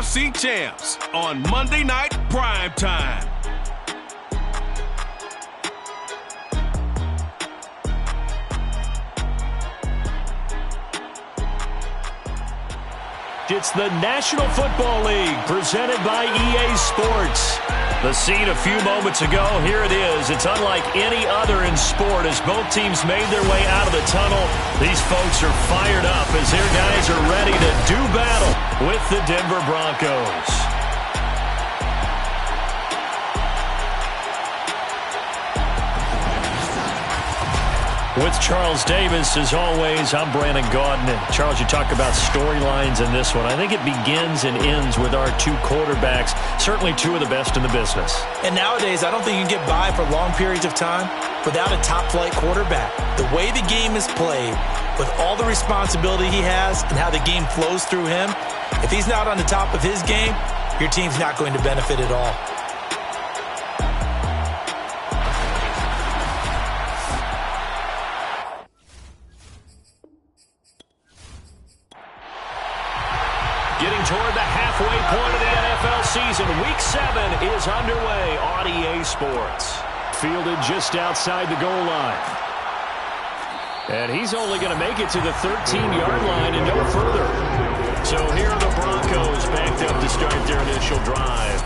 AFC champs on Monday Night Prime Time. It's the National Football League presented by EA Sports. The scene a few moments ago, here it is. It's unlike any other in sport as both teams made their way out of the tunnel. These folks are fired up as their guys are ready to do battle with the Denver Broncos. With Charles Davis, as always, I'm Brandon Gaudin. And Charles, you talk about storylines in this one. I think it begins and ends with our two quarterbacks, certainly two of the best in the business. And nowadays, I don't think you can get by for long periods of time without a top-flight quarterback. The way the game is played, with all the responsibility he has and how the game flows through him, if he's not on the top of his game, your team's not going to benefit at all. Getting toward the halfway point of the NFL season. Week 7 is underway on EA Sports. Fielded just outside the goal line. And he's only going to make it to the 13-yard line and no further. So here are the Broncos backed up to start their initial drive.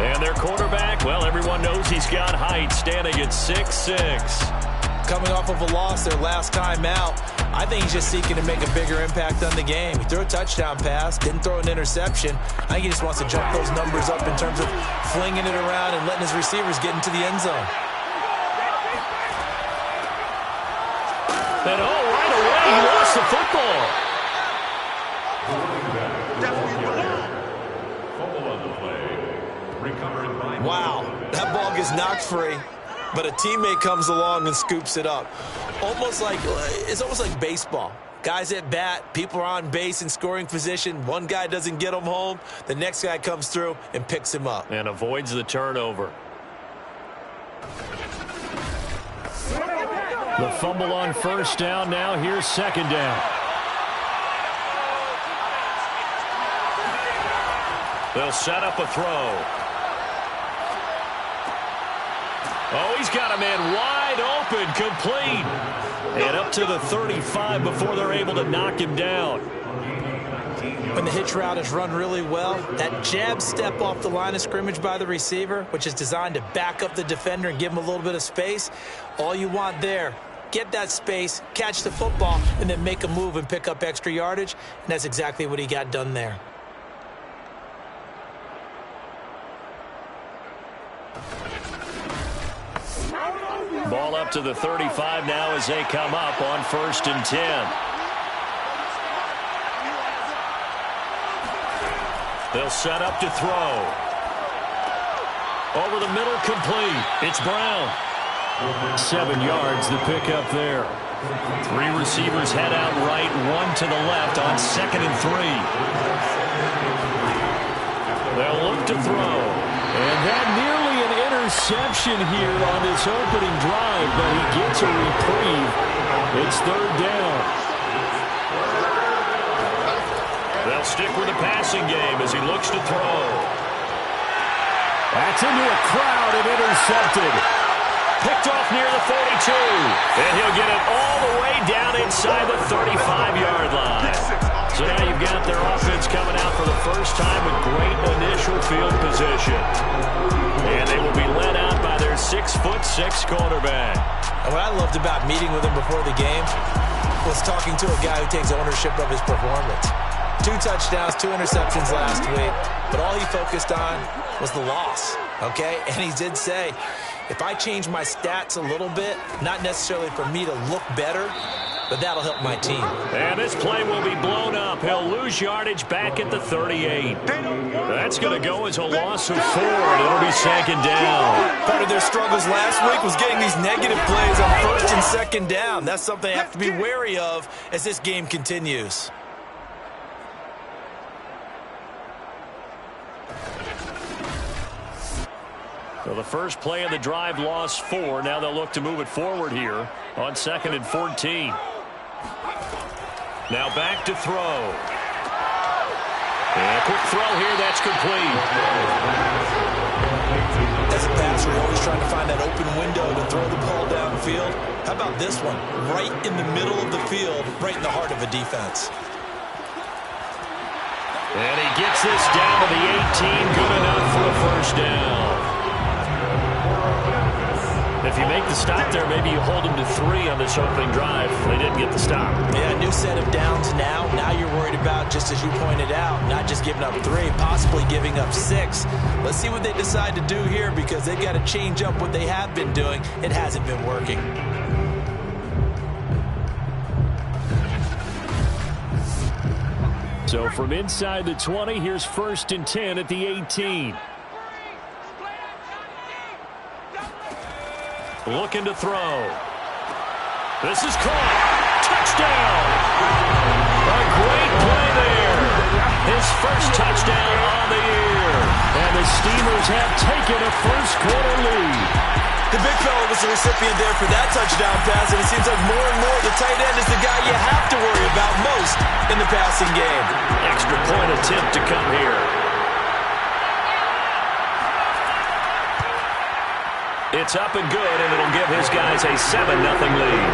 And their quarterback, well, everyone knows he's got height, standing at 6'6". Coming off of a loss their last time out, I think he's just seeking to make a bigger impact on the game. He threw a touchdown pass, didn't throw an interception. I think he just wants to jump those numbers up in terms of flinging it around and letting his receivers get into the end zone. And right away, he lost the football. Wow, that ball gets knocked free, but a teammate comes along and scoops it up. It's almost like baseball. Guys at bat, people are on base in scoring position. One guy doesn't get him home. The next guy comes through and picks him up. And avoids the turnover. The fumble on first down. Now here's second down. They'll set up a throw. Oh, he's got a man wide open, complete. And up to the 35 before they're able to knock him down. When the hitch route is run really well, that jab step off the line of scrimmage by the receiver, which is designed to back up the defender and give him a little bit of space, all you want there, get that space, catch the football, and then make a move and pick up extra yardage, and that's exactly what he got done there. Ball up to the 35 now as they come up on 1st and 10. They'll set up to throw. Over the middle, complete. It's Brown. 7 yards, the pickup there. 3 receivers head out right, 1 to the left on 2nd and 3. They'll look to throw. And that nearly an interception here on this opening drive, but he gets a reprieve. It's 3rd down. They'll stick with the passing game as he looks to throw. That's into a crowd and intercepted. Picked off near the 42. And he'll get it all the way down inside the 35-yard line. So now you've got their offense coming out for the first time with great initial field position. And they will be led out by their 6'6" quarterback. And what I loved about meeting with him before the game was talking to a guy who takes ownership of his performance. 2 touchdowns, 2 interceptions last week, but all he focused on was the loss, okay? And he did say, if I change my stats a little bit, not necessarily for me to look better, but that'll help my team. And this play will be blown up. He'll lose yardage back at the 38. That's going to go as a loss of 4, and it'll be 2nd down. Part of their struggles last week was getting these negative plays on 1st and 2nd down. That's something they have to be wary of as this game continues. So the first play of the drive lost 4. Now they'll look to move it forward here on 2nd and 14. Now back to throw. And a quick throw That's complete. As a passer, you're always trying to find that open window to throw the ball downfield. How about this one? Right in the middle of the field, right in the heart of a defense. And he gets this down to the 18. Good enough for a first down. If you make the stop there, maybe you hold them to 3 on this opening drive. They didn't get the stop. Yeah, new set of downs now. Now you're worried about, just as you pointed out, not just giving up 3, possibly giving up 6. Let's see what they decide to do here, because they've got to change up what they have been doing. It hasn't been working. So from inside the 20, here's 1st and 10 at the 18. Looking to throw. This is caught. Touchdown. A great play there. His first touchdown on the year. And the Steamers have taken a first-quarter lead. The big fella was the recipient there for that touchdown pass, and it seems like more and more the tight end is the guy you have to worry about most in the passing game. Extra point attempt to come here. It's up and good, and it'll give his guys a 7-0 lead.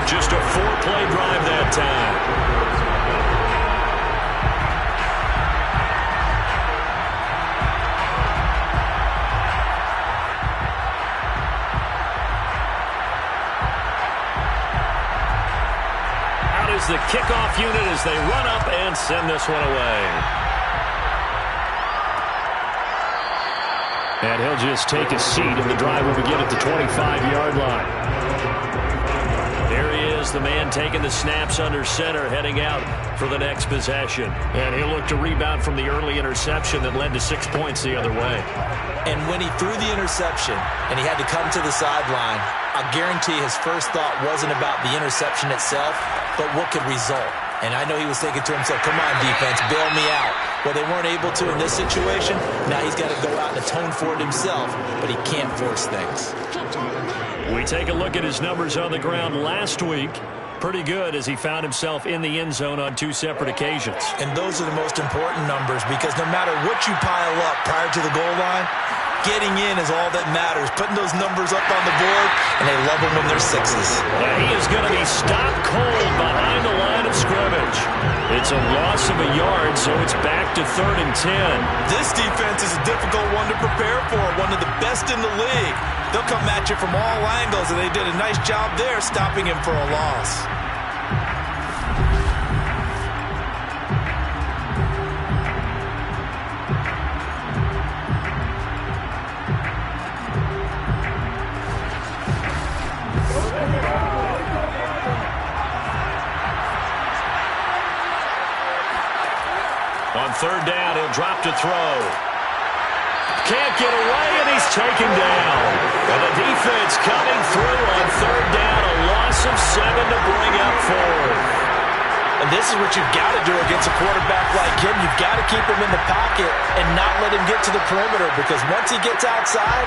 Just a 4-play drive that time. Out is the kickoff unit as they run up and send this one away. And he'll just take a seat, and the drive will begin at the 25-yard line. There he is, the man taking the snaps under center, heading out for the next possession. And he'll look to rebound from the early interception that led to 6 points the other way. And when he threw the interception and he had to come to the sideline, I guarantee his first thought wasn't about the interception itself, but what could result. And I know he was thinking to himself, come on, defense, bail me out. Well, they weren't able to in this situation. Now he's got to go out and atone for it himself, but he can't force things. We take a look at his numbers on the ground last week. Pretty good, as he found himself in the end zone on 2 separate occasions. And those are the most important numbers, because no matter what you pile up prior to the goal line, getting in is all that matters. Putting those numbers up on the board, and they love them when they're 6s. And he is going to be stopped cold behind the line of scrimmage. It's a loss of a yard, so it's back to 3rd and 10. This defense is a difficult one to prepare for, one of the best in the league. They'll come at you from all angles, and they did a nice job there stopping him for a loss. On 3rd down, he'll drop to throw. Can't get away, and he's taken down. And the defense coming through on 3rd down, a loss of 7 to bring up 4. And this is what you've got to do against a quarterback like him. You've got to keep him in the pocket and not let him get to the perimeter, because once he gets outside,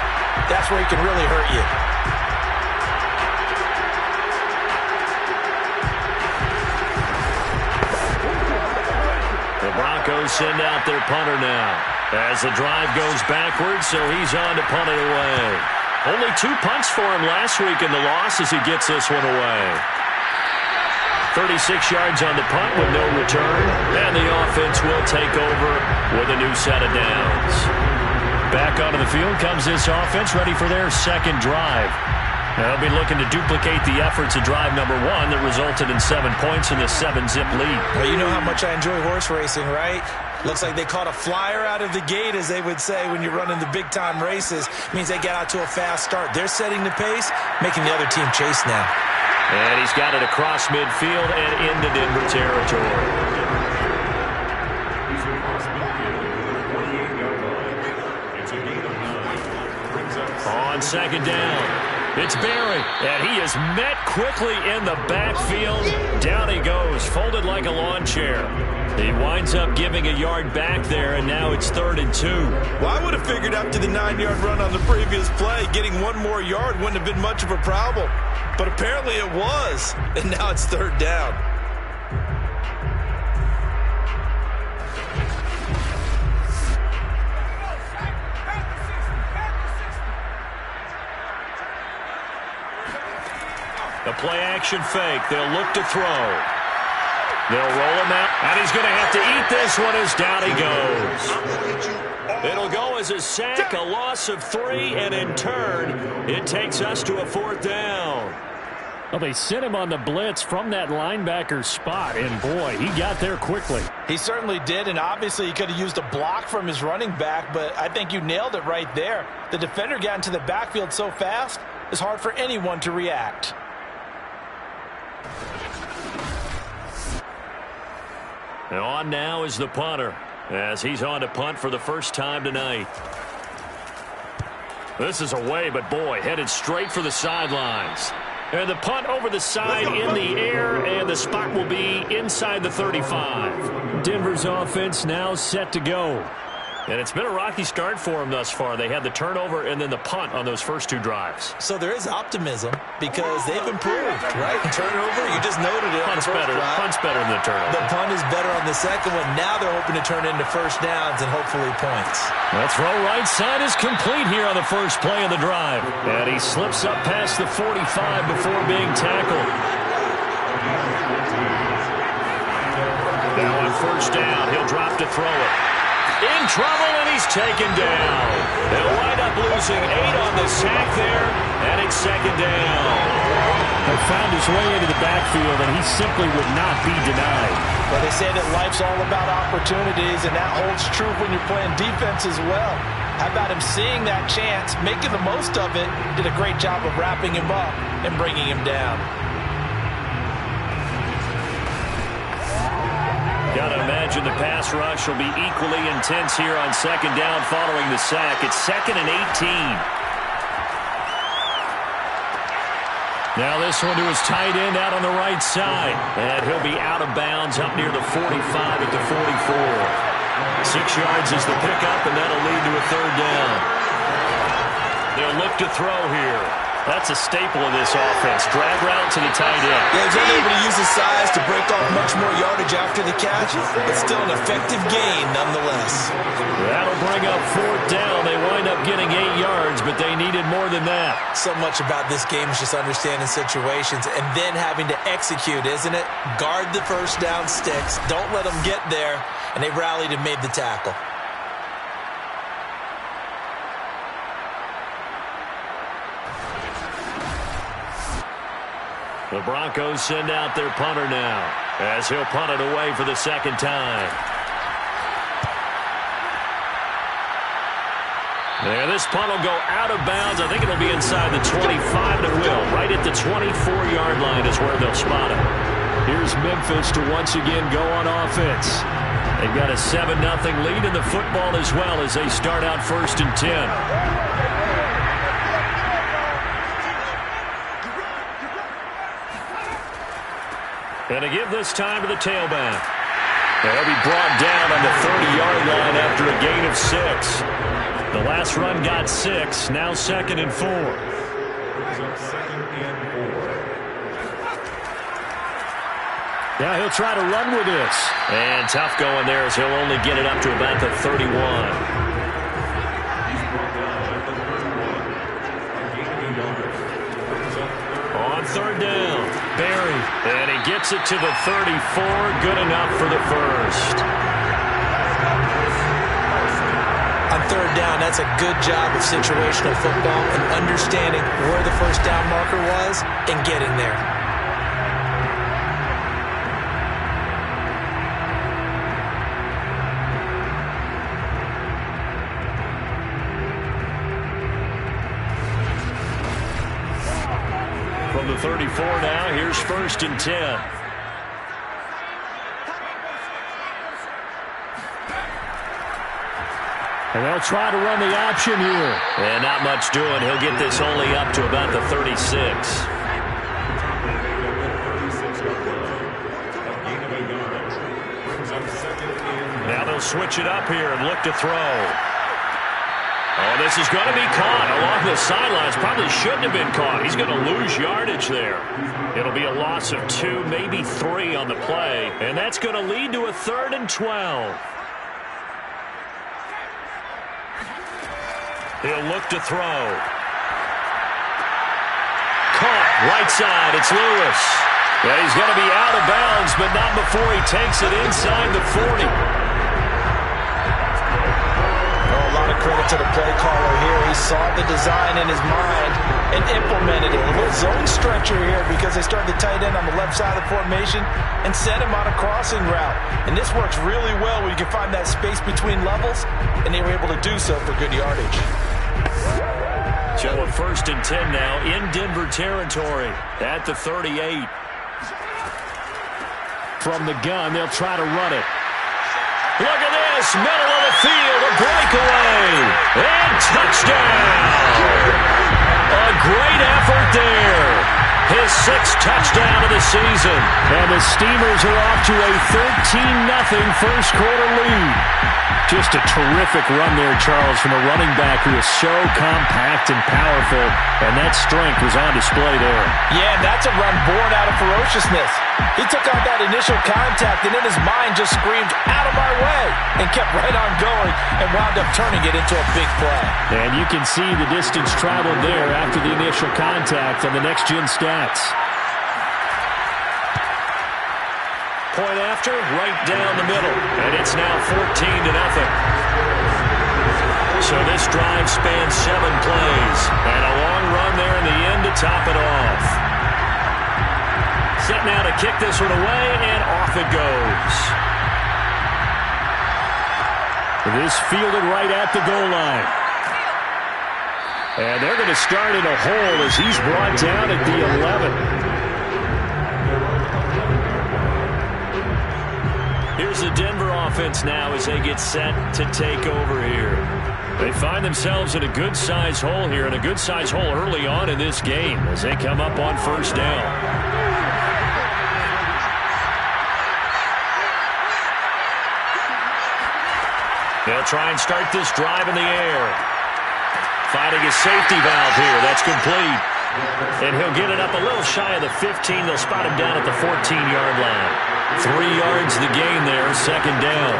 that's where he can really hurt you. The Broncos send out their punter now as the drive goes backwards, so he's on to punt it away. Only 2 punts for him last week in the loss as he gets this one away. 36 yards on the punt with no return, and the offense will take over with a new set of downs. Back onto the field comes this offense, ready for their 2nd drive. They'll be looking to duplicate the efforts of drive number 1 that resulted in 7 points in the 7-zip lead. Well, you know how much I enjoy horse racing, right? Looks like they caught a flyer out of the gate, as they would say when you're running the big-time races. Means they get out to a fast start. They're setting the pace, making the other team chase now. And he's got it across midfield and into Denver territory. On 2nd down, it's Barry, and he is met quickly in the backfield. Down he goes, folded like a lawn chair. He winds up giving a yard back there, and now it's 3rd and 2. Well, I would have figured after the 9-yard run on the previous play, getting 1 more yard wouldn't have been much of a problem. But apparently it was, and now it's 3rd down. A play-action fake. They'll look to throw. They'll roll him out, and he's going to have to eat this one as down he goes. It'll go as a sack, a loss of 3, and in turn, it takes us to a 4th down. Well, they sent him on the blitz from that linebacker spot, and boy, he got there quickly. He certainly did, and obviously he could have used a block from his running back, but I think you nailed it right there. The defender got into the backfield so fast, it's hard for anyone to react. And on now is the punter, as he's on to punt for the first time tonight. This is away, but boy, headed straight for the sidelines. And the punt over the side in the air, and the spot will be inside the 35. Denver's offense now set to go. And it's been a rocky start for them thus far. They had the turnover and then the punt on those first 2 drives. So there is optimism because they've improved, right? Turnover, you just noted it. Punt's better than the turnover. The punt is better on the second one. Now they're hoping to turn into first downs and hopefully points. The throw right side is complete here on the first play of the drive. And he slips up past the 45 before being tackled. Now on first down, he'll drop to throw it. In trouble, and he's taken down. They'll wind up losing 8 on the sack there, and it's 2nd down. He found his way into the backfield, and he simply would not be denied. Well, they say that life's all about opportunities, and that holds true when you're playing defense as well. How about him seeing that chance, making the most of it, did a great job of wrapping him up and bringing him down. Gotta imagine the pass rush will be equally intense here on 2nd down following the sack. It's 2nd and 18. Now this one to his tight end out on the right side. And he'll be out of bounds up near the 45 at the 44. 6 yards is the pickup, and that'll lead to a 3rd down. They'll look to throw here. That's a staple of this offense. Drag route to the tight end. Yeah, he's unable to use his size to break off much more yardage after the catch, but still an effective gain nonetheless. That'll bring up 4th down. They wind up getting 8 yards, but they needed more than that. So much about this game is just understanding situations and then having to execute, isn't it? Guard the first down sticks. Don't let them get there, and they rallied and made the tackle. The Broncos send out their punter now, as he'll punt it away for the 2nd time. There, this punt will go out of bounds. I think it'll be inside the 25, and it will. Right at the 24-yard line is where they'll spot it. Here's Memphis to once again go on offense. They've got a 7-0 lead in the football as well as they start out 1st and 10. And to give this time to the tailback. They'll be brought down on the 30-yard line after a gain of 6. The last run got 6. Now 2nd and 4. Yeah, he'll try to run with this. And tough going there as he'll only get it up to about the 31. On 3rd down, Barry, and he gets it to the 34, good enough for the 1st. On 3rd down, that's a good job of situational football and understanding where the first down marker was and getting there. From the 34 now, here's 1st and 10. And they'll try to run the option here. And not much doing. He'll get this only up to about the 36. Now they'll switch it up here and look to throw. Oh, this is going to be caught along the sidelines. Probably shouldn't have been caught. He's going to lose yardage there. It'll be a loss of 2, maybe 3 on the play. And that's going to lead to a 3rd and 12. He'll look to throw. Caught Right side, it's Lewis. Yeah, he's going to be out of bounds, but not before he takes it inside the 40. A lot of credit to the play caller here. He saw the design in his mind and implemented it. A little zone stretcher here because they started to tight end on the left side of the formation and sent him on a crossing route. And this works really well where you can find that space between levels, and they were able to do so for good yardage. So a 1st and 10 now in Denver territory at the 38. From the gun, they'll try to run it. Look at this, middle of the field, a breakaway, and touchdown! A great effort there. His 6th touchdown of the season. And the Steamers are off to a 13-0 first quarter lead. Just a terrific run there, Charles, from a running back who is so compact and powerful, and that strength was on display there. Yeah, that's a run born out of ferociousness. He took out that initial contact, and in his mind just screamed, "Out of my way," and kept right on going and wound up turning it into a big play. And you can see the distance traveled there after the initial contact on the next-gen stats. Point after, right down the middle, and it's now 14-0. So this drive spans 7 plays, and a long run there in the end to top it off. Set now to kick this one away, and off it goes. This fielded right at the goal line. And they're going to start in a hole as he's brought down at the 11. Here's the Denver offense now as they get set to take over here. They find themselves in a good-sized hole here, and a good-sized hole early on in this game as they come up on 1st down. They'll try and start this drive in the air. Finding a safety valve here. That's complete. And he'll get it up a little shy of the 15. They'll spot him down at the 14-yard line. 3 yards the gain there, 2nd down.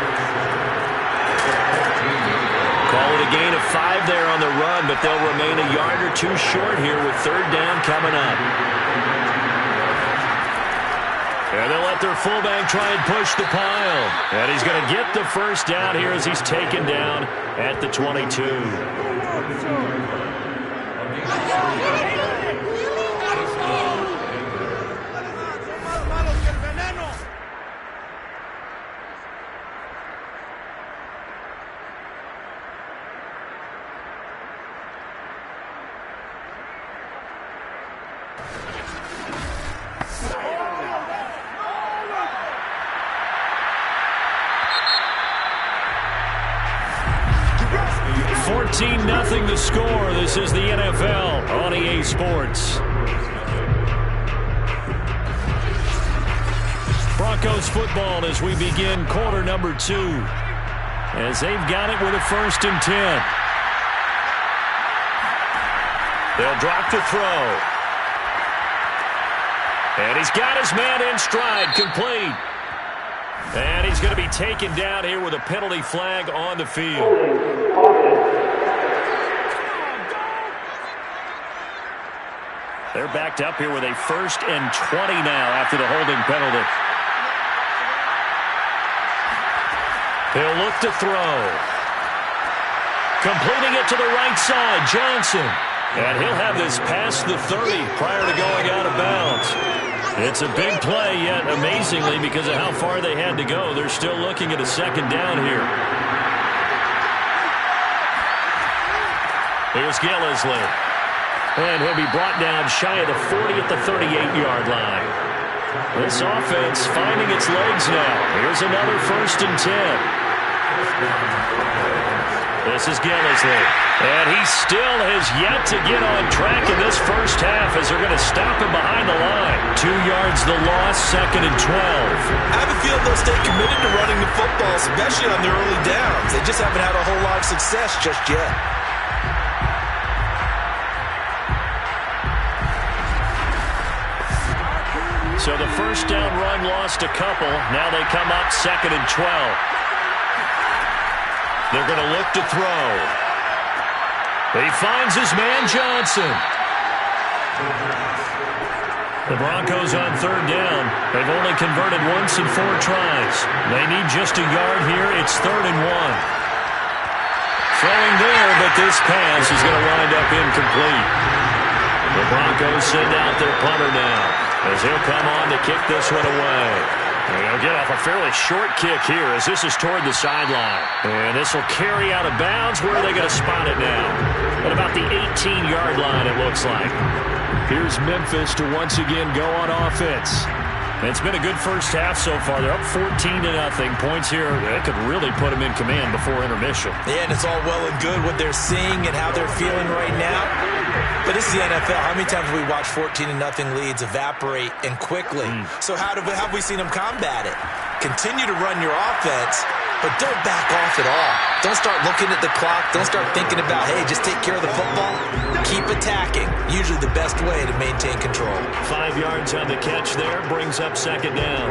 Call it a gain of 5 there on the run, but they'll remain a yard or 2 short here with 3rd down coming up. And they'll let their fullback try and push the pile. And he's going to get the 1st down here as he's taken down at the 22. 14-0 the score. This is the NFL on EA Sports. Broncos football as we begin quarter number 2. As they've got it with a 1st and 10. They'll drop to throw. And he's got his man in stride, complete. And he's going to be taken down here with a penalty flag on the field. They're backed up here with a 1st and 20 now after the holding penalty. He'll look to throw. Completing it to the right side, Johnson. And he'll have this past the 30 prior to going out of bounds. It's a big play, yet amazingly, because of how far they had to go, they're still looking at a 2nd down here. Here's Gillisley. And he'll be brought down shy of the 40 at the 38-yard line. This offense finding its legs now. Here's another 1st and 10. This is Gillisley. And he still has yet to get on track in this first half as they're going to stop him behind the line. 2 yards the loss, 2nd and 12. I have a feeling they'll stay committed to running the football, especially on their early downs. They just haven't had a whole lot of success just yet. So the 1st down run lost a couple. Now they come up 2nd and 12. They're going to look to throw. He finds his man Johnson. The Broncos on third down. They've only converted once in 4 tries. They need just a yard here. It's 3rd and 1. Throwing there, but this pass is going to wind up incomplete. The Broncos send out their punter now as he'll come on to kick this one away. They'll get off a fairly short kick here as this is toward the sideline. And this will carry out of bounds. Where are they going to spot it now? At about the 18-yard line, it looks like. Here's Memphis to once again go on offense. It's been a good first half so far. They're up 14-0. Points here that could really put them in command before intermission. Yeah, and it's all well and good what they're seeing and how they're feeling right now. But this is the NFL. How many times have we watched 14-0 leads evaporate and quickly? So how have we seen them combat it? Continue to run your offense, but don't back off at all. Don't start looking at the clock. Don't start thinking about, hey, just take care of the football. Keep attacking. Usually the best way to maintain control. 5 yards on the catch there. Brings up 2nd down.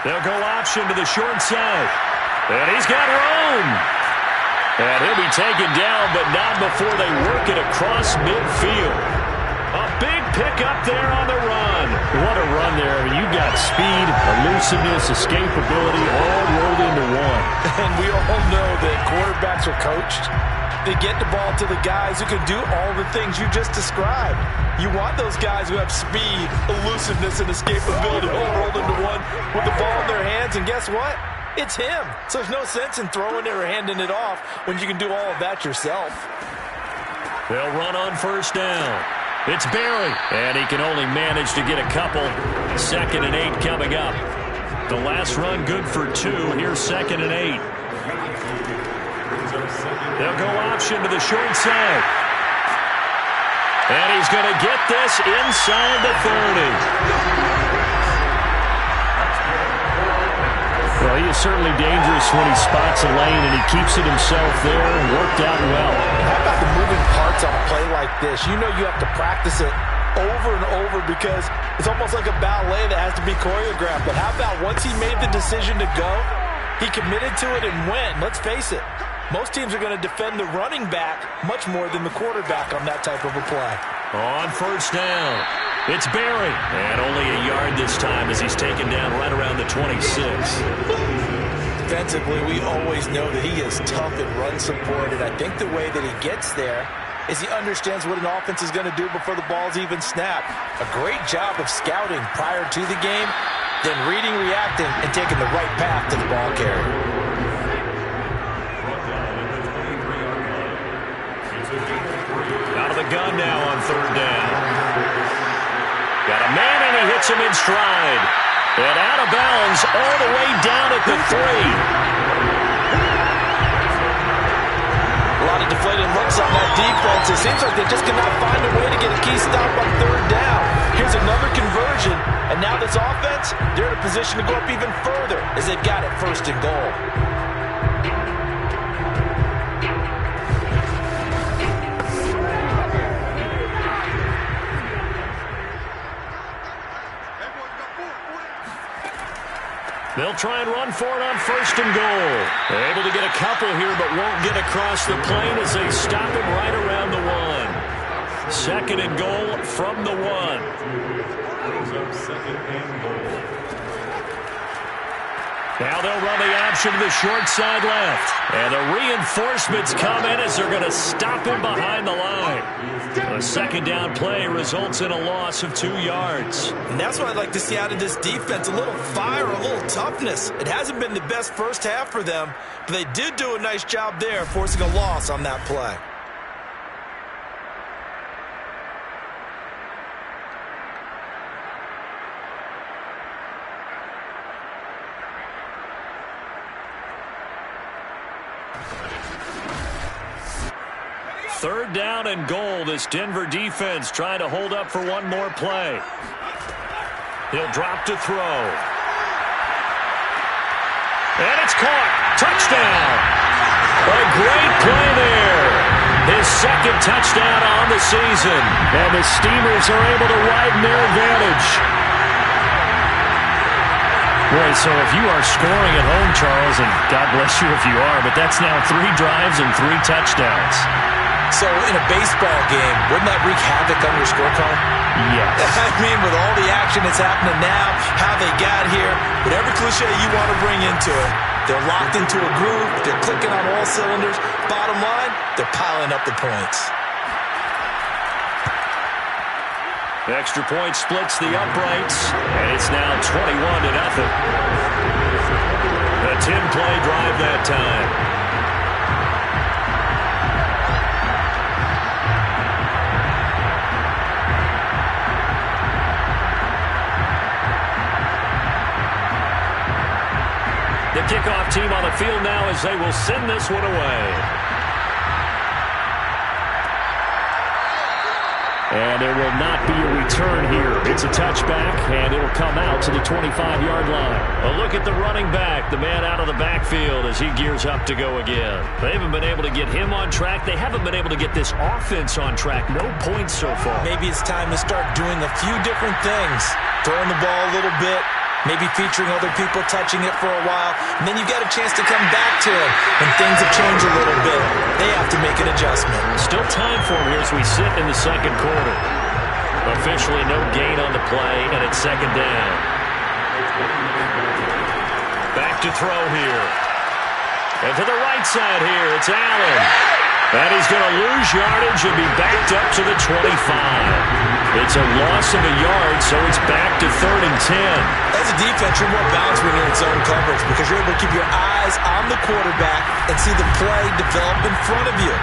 They'll go option to the short side. And he's got room. And he'll be taken down, but not before they work it across midfield. A big pick up there on the run. What a run there. I mean, you've got speed, elusiveness, escapability all rolled into one. And we all know that quarterbacks are coached. They get the ball to the guys who can do all the things you just described. You want those guys who have speed, elusiveness, and escapability all rolled into one with the ball in their hands. And guess what? It's him. So there's no sense in throwing it or handing it off when you can do all of that yourself. They'll run on 1st down. It's Barry, and he can only manage to get a couple. 2nd and 8 coming up. The last run good for 2. Here's 2nd and 8. They'll go option to the short side. And he's going to get this inside the 30. Well, he is certainly dangerous when he spots a lane, and he keeps it himself there. Worked out well. How about the moving parts on a play like this? You know you have to practice it over and over because it's almost like a ballet that has to be choreographed. But how about once he made the decision to go, he committed to it and went. Let's face it, most teams are going to defend the running back much more than the quarterback on that type of a play. On 1st down, it's Barry. And only a yard this time as he's taken down right around the 26. Defensively, we always know that he is tough in run support, and I think the way that he gets there is he understands what an offense is going to do before the ball's even snapped. A great job of scouting prior to the game, then reading, reacting, and taking the right path to the ball carrier. Out of the gun now on 3rd down. Got a man, and he hits him in stride. And out of bounds all the way down at the 3. A lot of deflated looks on that defense. It seems like they just cannot find a way to get a key stop on 3rd down. Here's another conversion, and now this offense, they're in a position to go up even further as they've got it 1st and goal. They'll try and run for it on 1st and goal. They're able to get a couple here, but won't get across the plane as they stop him right around the 1. 2nd and goal from the 1. Now they'll run the option to the short side left. And the reinforcements come in as they're going to stop him behind the line. A 2nd down play results in a loss of 2 yards. And that's what I'd like to see out of this defense. A little fire, a little toughness. It hasn't been the best first half for them, but they did do a nice job there forcing a loss on that play. Third down and goal. This Denver defense trying to hold up for one more play. He'll drop to throw. And it's caught. Touchdown. A great play there. His second touchdown on the season. And the Steamers are able to widen their advantage. Boy, so if you are scoring at home, Charles, and God bless you if you are, but that's now 3 drives and 3 touchdowns. So in a baseball game, wouldn't that wreak havoc on your scorecard? Yes. I mean, with all the action that's happening now, how they got here, whatever cliche you want to bring into it, they're locked into a groove, they're clicking on all cylinders. Bottom line, they're piling up the points. The extra point splits the uprights, and it's now 21-0. A 10-play drive that time. The kickoff team on the field now as they will send this one away. And there will not be a return here. It's a touchback, and it'll come out to the 25-yard line. A look at the running back, the man out of the backfield as he gears up to go again. They haven't been able to get him on track. They haven't been able to get this offense on track. No points so far. Maybe it's time to start doing a few different things. Throwing the ball a little bit, maybe featuring other people touching it for a while, and then you got a chance to come back to it when things have changed a little bit. They have to make an adjustment. Still time for him here as we sit in the second quarter. Officially no gain on the play, and it's second down. Back to throw here. And to the right side here, it's Allen. And he's going to lose yardage and be backed up to the 25. It's a loss of a yard, so it's back to 3rd and 10. As a defense, you're more balanced when you're in zone coverage because you're able to keep your eyes on the quarterback and see the play develop in front of you.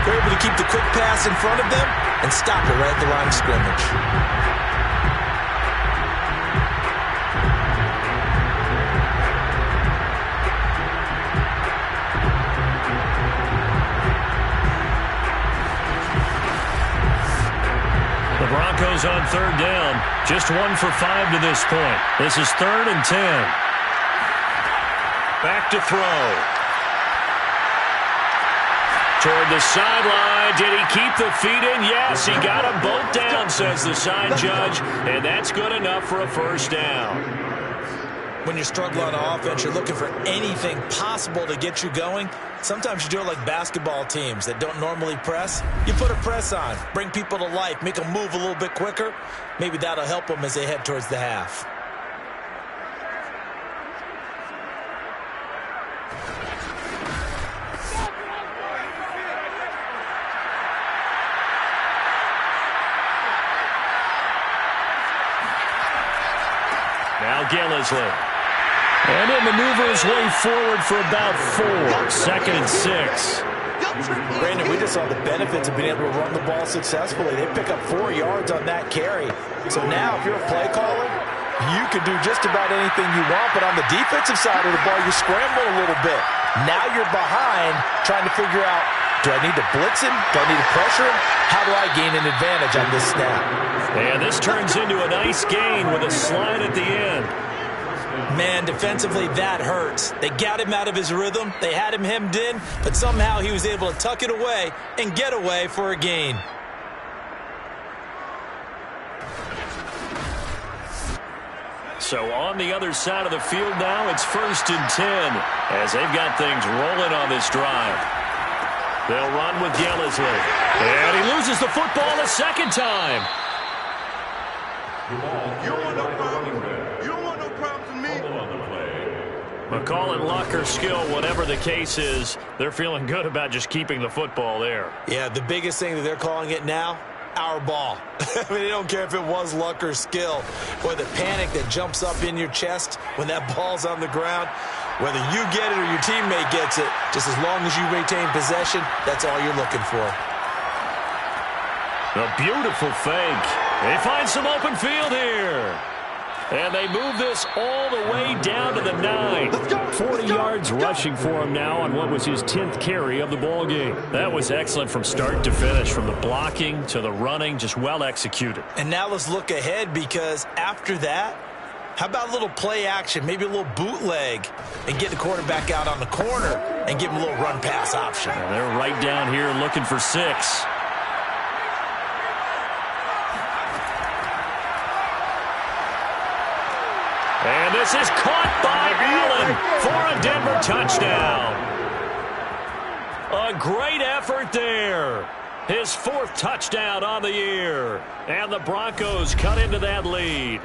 You're able to keep the quick pass in front of them and stop it right at the line of scrimmage. The Broncos on 3rd down. Just 1 for 5 to this point. This is 3rd and 10. Back to throw. Toward the sideline. Did he keep the feet in? Yes, he got them both down, says the side judge. And that's good enough for a first down. When you're struggling on offense, you're looking for anything possible to get you going. Sometimes you do it like basketball teams that don't normally press. You put a press on, bring people to life, make them move a little bit quicker. Maybe that'll help them as they head towards the half. Now Gillisley. And he'll maneuver his way forward for about 4. 2nd and 6. Brandon, we just saw the benefits of being able to run the ball successfully. They pick up 4 yards on that carry. So now if you're a play caller, you can do just about anything you want. But on the defensive side of the ball, you scramble a little bit. Now you're behind trying to figure out, do I need to blitz him? Do I need to pressure him? How do I gain an advantage on this snap? And this turns into a nice gain with a slide at the end. Man, defensively, that hurts. They got him out of his rhythm. They had him hemmed in, but somehow he was able to tuck it away and get away for a gain. So on the other side of the field now, it's 1st and 10 as they've got things rolling on this drive. They'll run with Gillisley. And he loses the football a second time. You want no problem? You don't want no problems with me? But call it luck or skill, whatever the case is, they're feeling good about just keeping the football there. Yeah, the biggest thing that they're calling it now, our ball. I mean, they don't care if it was luck or skill. Boy, the panic that jumps up in your chest when that ball's on the ground, whether you get it or your teammate gets it, just as long as you retain possession, that's all you're looking for. A beautiful fake. They find some open field here. And they move this all the way down to the 9. 40 yards rushing for him now on what was his 10th carry of the ball game. That was excellent from start to finish, from the blocking to the running, just well executed. And now let's look ahead because after that, How about a little play action, maybe a little bootleg, and get the quarterback out on the corner and give him a little run-pass option? And they're right down here looking for 6. And this is caught by Allen for a Denver touchdown. A great effort there. His 4th touchdown on the year. And the Broncos cut into that lead.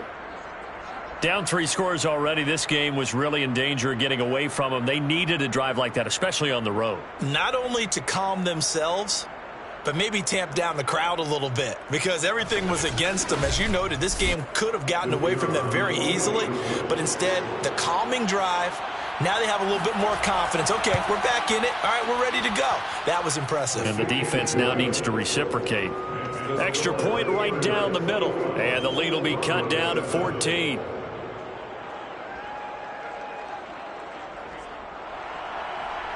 Down 3 scores already. This game was really in danger of getting away from them. They needed a drive like that, especially on the road. Not only to calm themselves, but maybe tamp down the crowd a little bit, because everything was against them. As you noted, this game could have gotten away from them very easily, but instead, the calming drive, now they have a little bit more confidence. Okay, we're back in it. All right, we're ready to go. That was impressive. And the defense now needs to reciprocate. Extra point right down the middle, and the lead will be cut down to 14.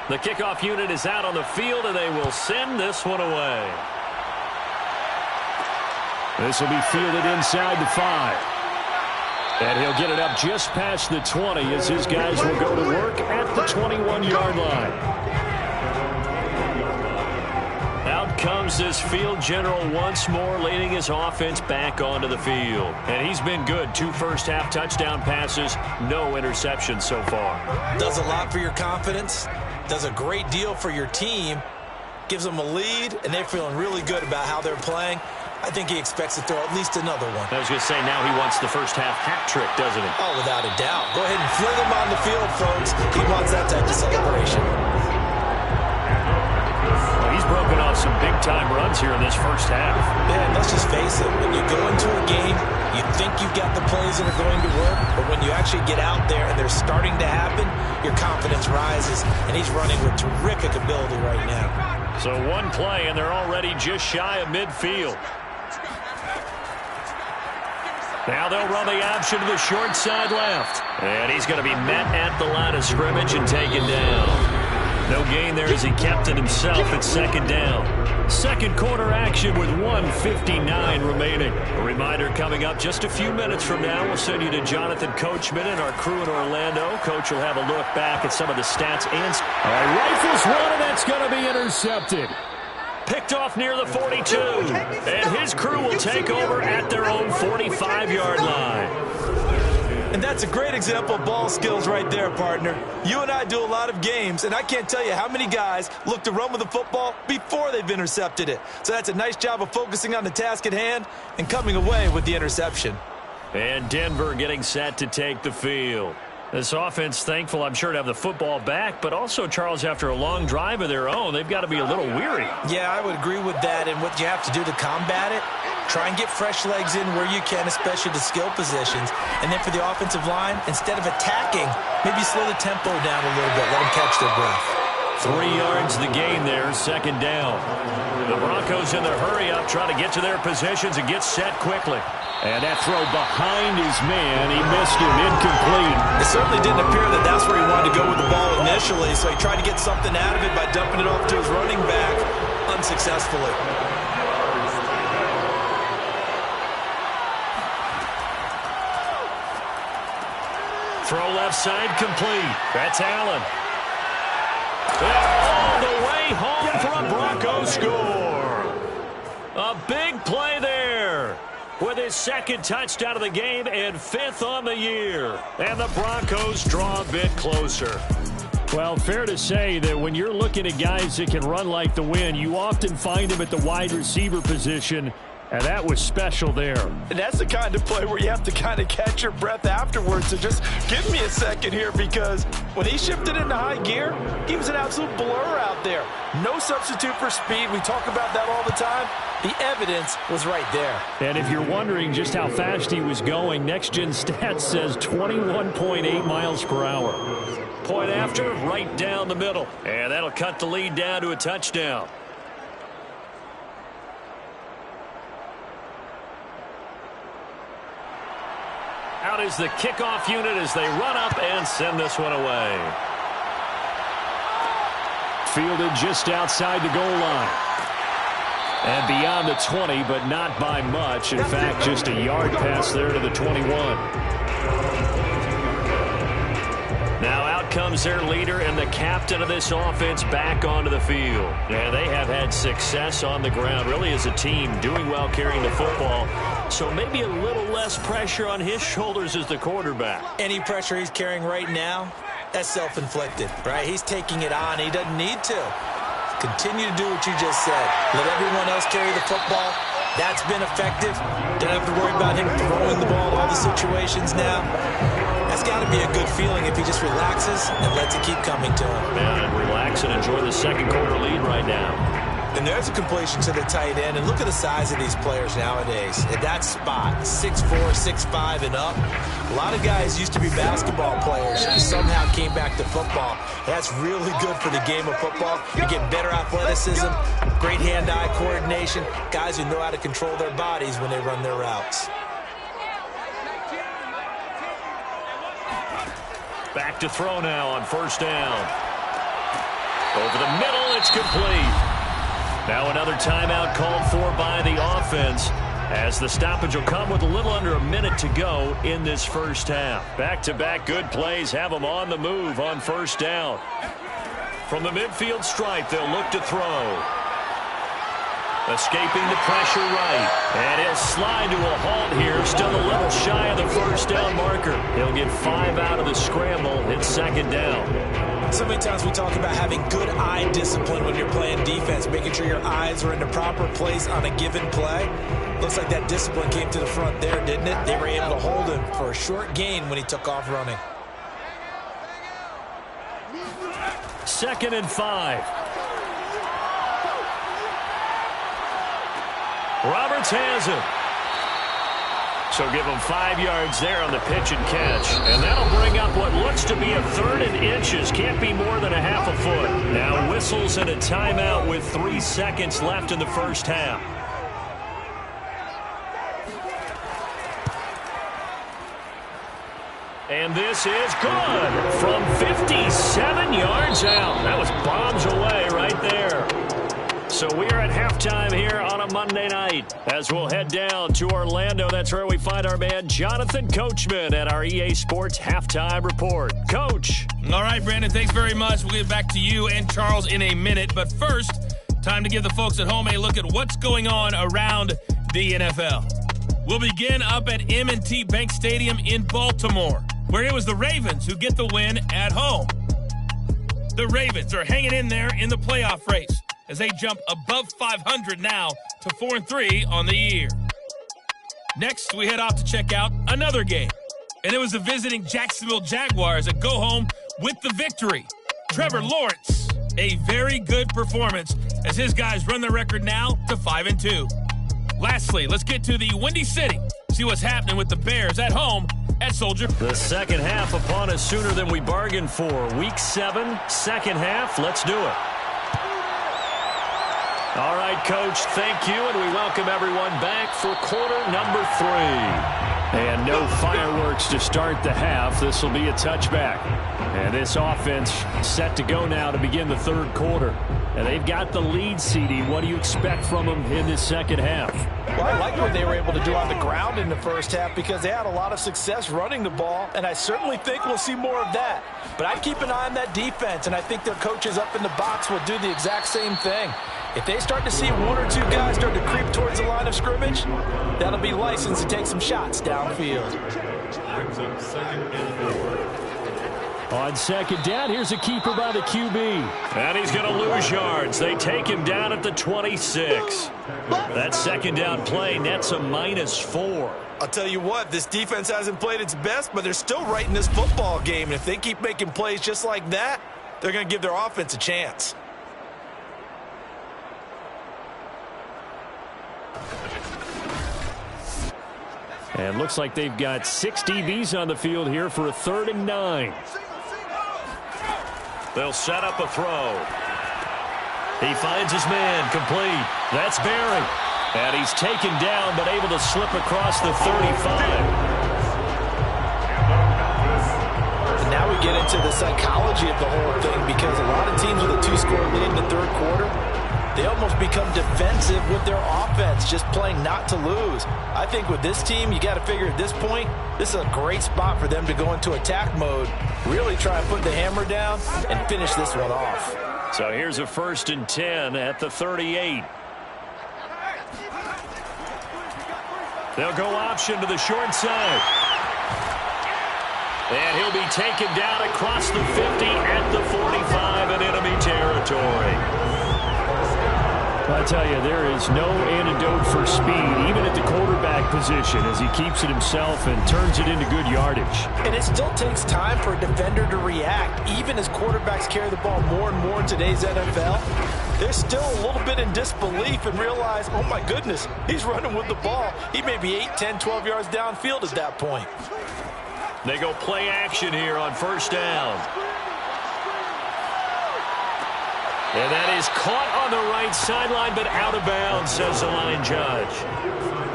The kickoff unit is out on the field, and they will send this one away. This will be fielded inside the 5. And he'll get it up just past the 20 as his guys will go to work at the 21-yard line. Out comes this field general once more, leading his offense back onto the field. And he's been good. 2 first-half touchdown passes, no interceptions so far. Does a lot for your confidence. Does a great deal for your team. Gives them a lead, and they're feeling really good about how they're playing. I think he expects to throw at least another one. I was going to say, now he wants the first-half hat trick, doesn't he? Oh, without a doubt. Go ahead and fling him on the field, folks. He wants that type of celebration. Well, he's broken off some big-time runs here in this first half. Man, let's just face it. When you go into a game, you think you've got the plays that are going to work, but when you actually get out there and they're starting to happen, your confidence rises, and he's running with terrific ability right now. So one play, and they're already just shy of midfield. Now they'll run the option to the short side left. And he's going to be met at the line of scrimmage and taken down. No gain there as he kept it himself at 2nd down. Second quarter action with 1:59 remaining. A reminder coming up just a few minutes from now. We'll send you to Jonathan Coachman and our crew in Orlando. Coach will have a look back at some of the stats. And rifles one, and that's going to be intercepted. Picked off near the 42. And his crew will take over at their own 45-yard line. And that's a great example of ball skills right there, partner. You and I do a lot of games, and I can't tell you how many guys look to run with the football before they've intercepted it. So that's a nice job of focusing on the task at hand and coming away with the interception. And Denver getting set to take the field. This offense, thankful, I'm sure, to have the football back, but also, Charles, after a long drive of their own, they've got to be a little weary. Yeah, I would agree with that, and what you have to do to combat it, try and get fresh legs in where you can, especially the skill positions. And then for the offensive line, instead of attacking, maybe slow the tempo down a little bit, let them catch their breath. 3 yards the gain there, 2nd down. The Broncos in their hurry-up try to get to their positions and get set quickly. And that throw behind his man, he missed him, incomplete. It certainly didn't appear that that's where he wanted to go with the ball initially, so he tried to get something out of it by dumping it off to his running back unsuccessfully. Throw left side complete. That's Allen. And all the way home for a Broncos score. A big play there with his 2nd touchdown of the game and 5th on the year. And the Broncos draw a bit closer. Well, fair to say that when you're looking at guys that can run like the wind, you often find them at the wide receiver position. And that was special there. And that's the kind of play where you have to kind of catch your breath afterwards. So just give me a second here, because when he shifted into high gear, he was an absolute blur out there. No substitute for speed. We talk about that all the time. The evidence was right there. And if you're wondering just how fast he was going, Next Gen Stats says 21.8 miles per hour. Point after, right down the middle. And that'll cut the lead down to a touchdown. Out is the kickoff unit as they run up and send this one away. Fielded just outside the goal line. And beyond the 20, but not by much. In fact, just a yard pass there to the 21. comes their leader and the captain of this offense back onto the field. And they have had success on the ground, really as a team, doing well carrying the football. So maybe a little less pressure on his shoulders as the quarterback. Any pressure he's carrying right now, that's self-inflicted, right? He's taking it on. He doesn't need to. Continue to do what you just said. Let everyone else carry the football. That's been effective. Don't have to worry about him throwing the ball in all the situations now. That's got to be a good feeling if he just relaxes and lets it keep coming to him. And relax and enjoy the second quarter lead right now. And there's a completion to the tight end. And look at the size of these players nowadays. At that spot, 6'4", 6'5", and up. A lot of guys used to be basketball players who somehow came back to football. That's really good for the game of football. You get better athleticism, great hand-eye coordination, guys who know how to control their bodies when they run their routes. Back to throw now on first down. Over the middle, it's complete. Now another timeout called for by the offense as the stoppage will come with a little under a minute to go in this first half. Back-to-back good plays have them on the move on first down. From the midfield stripe, they'll look to throw. Escaping the pressure right. And he'll slide to a halt here. Still a little shy of the first down marker. He'll get 5 out of the scramble. It's second down. So many times we talk about having good eye discipline when you're playing defense, making sure your eyes are in the proper place on a given play. Looks like that discipline came to the front there, didn't it? They were able to hold him for a short gain when he took off running. 2nd and 5. Roberts has it. So give him 5 yards there on the pitch and catch. And that'll bring up what looks to be a 3rd and inches. Can't be more than a half a foot. Now whistles and a timeout with 3 seconds left in the first half. And this is good from 57 yards out. That was bombs away right there. So we are at halftime here on a Monday night as we'll head down to Orlando. That's where we find our man Jonathan Coachman at our EA Sports Halftime Report. Coach. All right, Brandon, thanks very much. We'll get back to you and Charles in a minute. But first, time to give the folks at home a look at what's going on around the NFL. We'll begin up at M&T Bank Stadium in Baltimore, where it was the Ravens who get the win at home. The Ravens are hanging in there in the playoff race as they jump above 500 now to 4-3 on the year. Next, we head off to check out another game. And it was the visiting Jacksonville Jaguars that go home with the victory. Trevor Lawrence, a very good performance as his guys run their record now to 5-2. Lastly, let's get to the Windy City. See what's happening with the Bears at home at Soldier. The second half upon us sooner than we bargained for. Week 7, second half. Let's do it. All right, Coach, thank you, and we welcome everyone back for quarter number 3. And no fireworks to start the half. This will be a touchback. And this offense set to go now to begin the third quarter. And they've got the lead, CD. What do you expect from them in this second half? Well, I like what they were able to do on the ground in the first half because they had a lot of success running the ball, and I certainly think we'll see more of that. But I'd keep an eye on that defense, and I think their coaches up in the box will do the exact same thing. If they start to see 1 or 2 guys start to creep towards the line of scrimmage, that'll be licensed to take some shots downfield. On second down, here's a keeper by the QB. And he's going to lose yards. They take him down at the 26. That second down play nets a -4. I'll tell you what, this defense hasn't played its best, but they're still right in this football game. And if they keep making plays just like that, they're going to give their offense a chance. And looks like they've got 6 DBs on the field here for a 3rd and 9. They'll set up a throw. He finds his man, complete. That's Barry. And he's taken down, but able to slip across the 35. And now we get into the psychology of the whole thing because a lot of teams with a 2-score lead in the third quarter, they almost become defensive with their offense, just playing not to lose. I think with this team, you got to figure at this point, this is a great spot for them to go into attack mode Really try and put the hammer down and finish this one off. So here's a 1st and 10 at the 38. They'll go option to the short side. And he'll be taken down across the 50 at the 45 in enemy territory. Well, I tell you, there is no antidote for speed, even at the quarterback position, as he keeps it himself and turns it into good yardage. And it still takes time for a defender to react. Even as quarterbacks carry the ball more and more in today's NFL, they're still a little bit in disbelief and realize, oh my goodness, he's running with the ball. He may be 8, 10, 12 yards downfield at that point. They go play action here on 1st down. And that is caught on the right sideline, but out of bounds, says the line judge.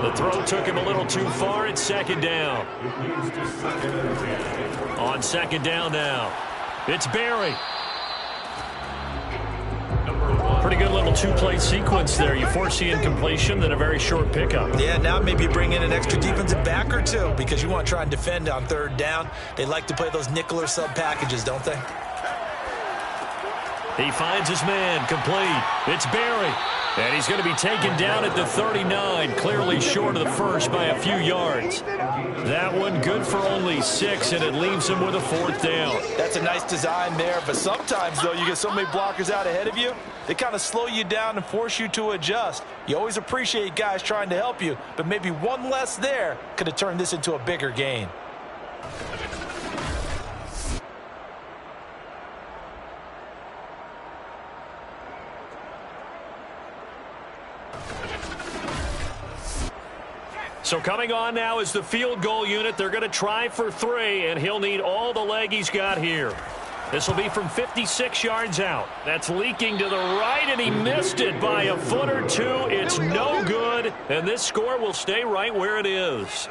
The throw took him a little too far at 2nd down. On 2nd down now, it's Barry. Pretty good little 2-play sequence there. You force the incompletion, then a very short pickup. Yeah, now maybe bring in an extra defensive back or two because you want to try and defend on 3rd down. They like to play those nickel or sub packages, don't they? He finds his man, complete. It's Barry. And he's going to be taken down at the 39, clearly short of the first by a few yards. That one good for only 6, and it leaves him with a 4th down. That's a nice design there, but sometimes, though, you get so many blockers out ahead of you, they kind of slow you down and force you to adjust. You always appreciate guys trying to help you, but maybe one less there could have turned this into a bigger gain. So coming on now is the field goal unit. They're going to try for 3, and he'll need all the leg he's got here. This will be from 56 yards out. That's leaking to the right, and he missed it by a foot or 2. It's no good, and this score will stay right where it is.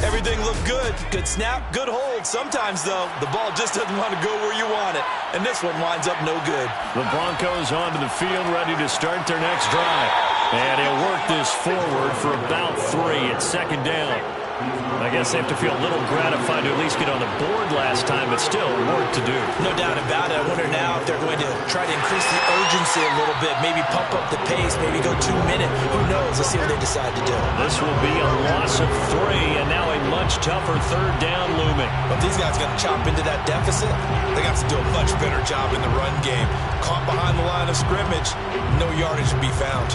Everything looked good. Good snap, good hold. Sometimes, though, the ball just doesn't want to go where you want it. And this one winds up no good. The Broncos onto the field, ready to start their next drive. And he'll work this forward for about 3 at 2nd down. I guess they have to feel a little gratified to at least get on the board last time, but still work to do. No doubt about it. I wonder now if they're going to try to increase the urgency a little bit, maybe pump up the pace, maybe go 2-minute. Who knows? Let's see what they decide to do. This will be a loss of 3, and now a much tougher 3rd down looming. But these guys are going to chop into that deficit. They got to do a much better job in the run game. Caught behind the line of scrimmage, no yardage to be found.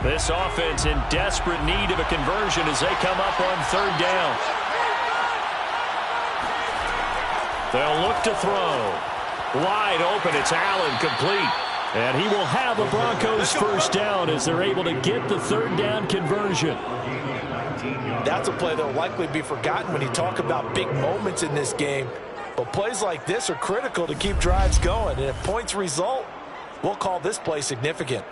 This offense in desperate need of a conversion as they come up on 3rd down. They'll look to throw. Wide open, it's Allen, complete. And he will have a Broncos 1st down as they're able to get the 3rd down conversion. That's a play that will likely be forgotten when you talk about big moments in this game. But plays like this are critical to keep drives going. And if points result, we'll call this play significant.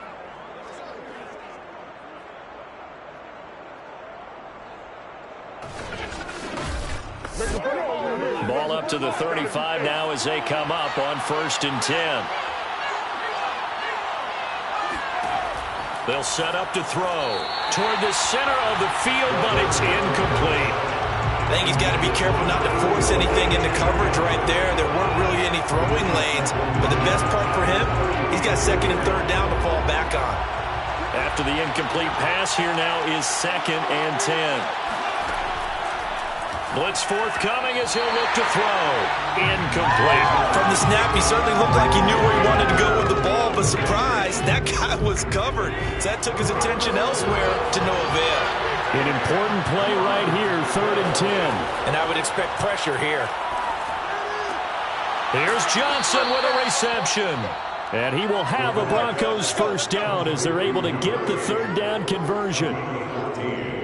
Ball up to the 35 now as they come up on 1st and 10. They'll set up to throw toward the center of the field, but it's incomplete. I think he's got to be careful not to force anything into coverage right there. There weren't really any throwing lanes, but the best part for him, he's got 2nd and 3rd down to fall back on. After the incomplete pass, here now is 2nd and 10. Blitz forthcoming as he'll look to throw. Incomplete. From the snap, he certainly looked like he knew where he wanted to go with the ball, but surprise, that guy was covered. So that took his attention elsewhere to no avail. An important play right here, 3rd and 10. And I would expect pressure here. Here's Johnson with a reception. And he will have a Broncos first down as they're able to get the third down conversion.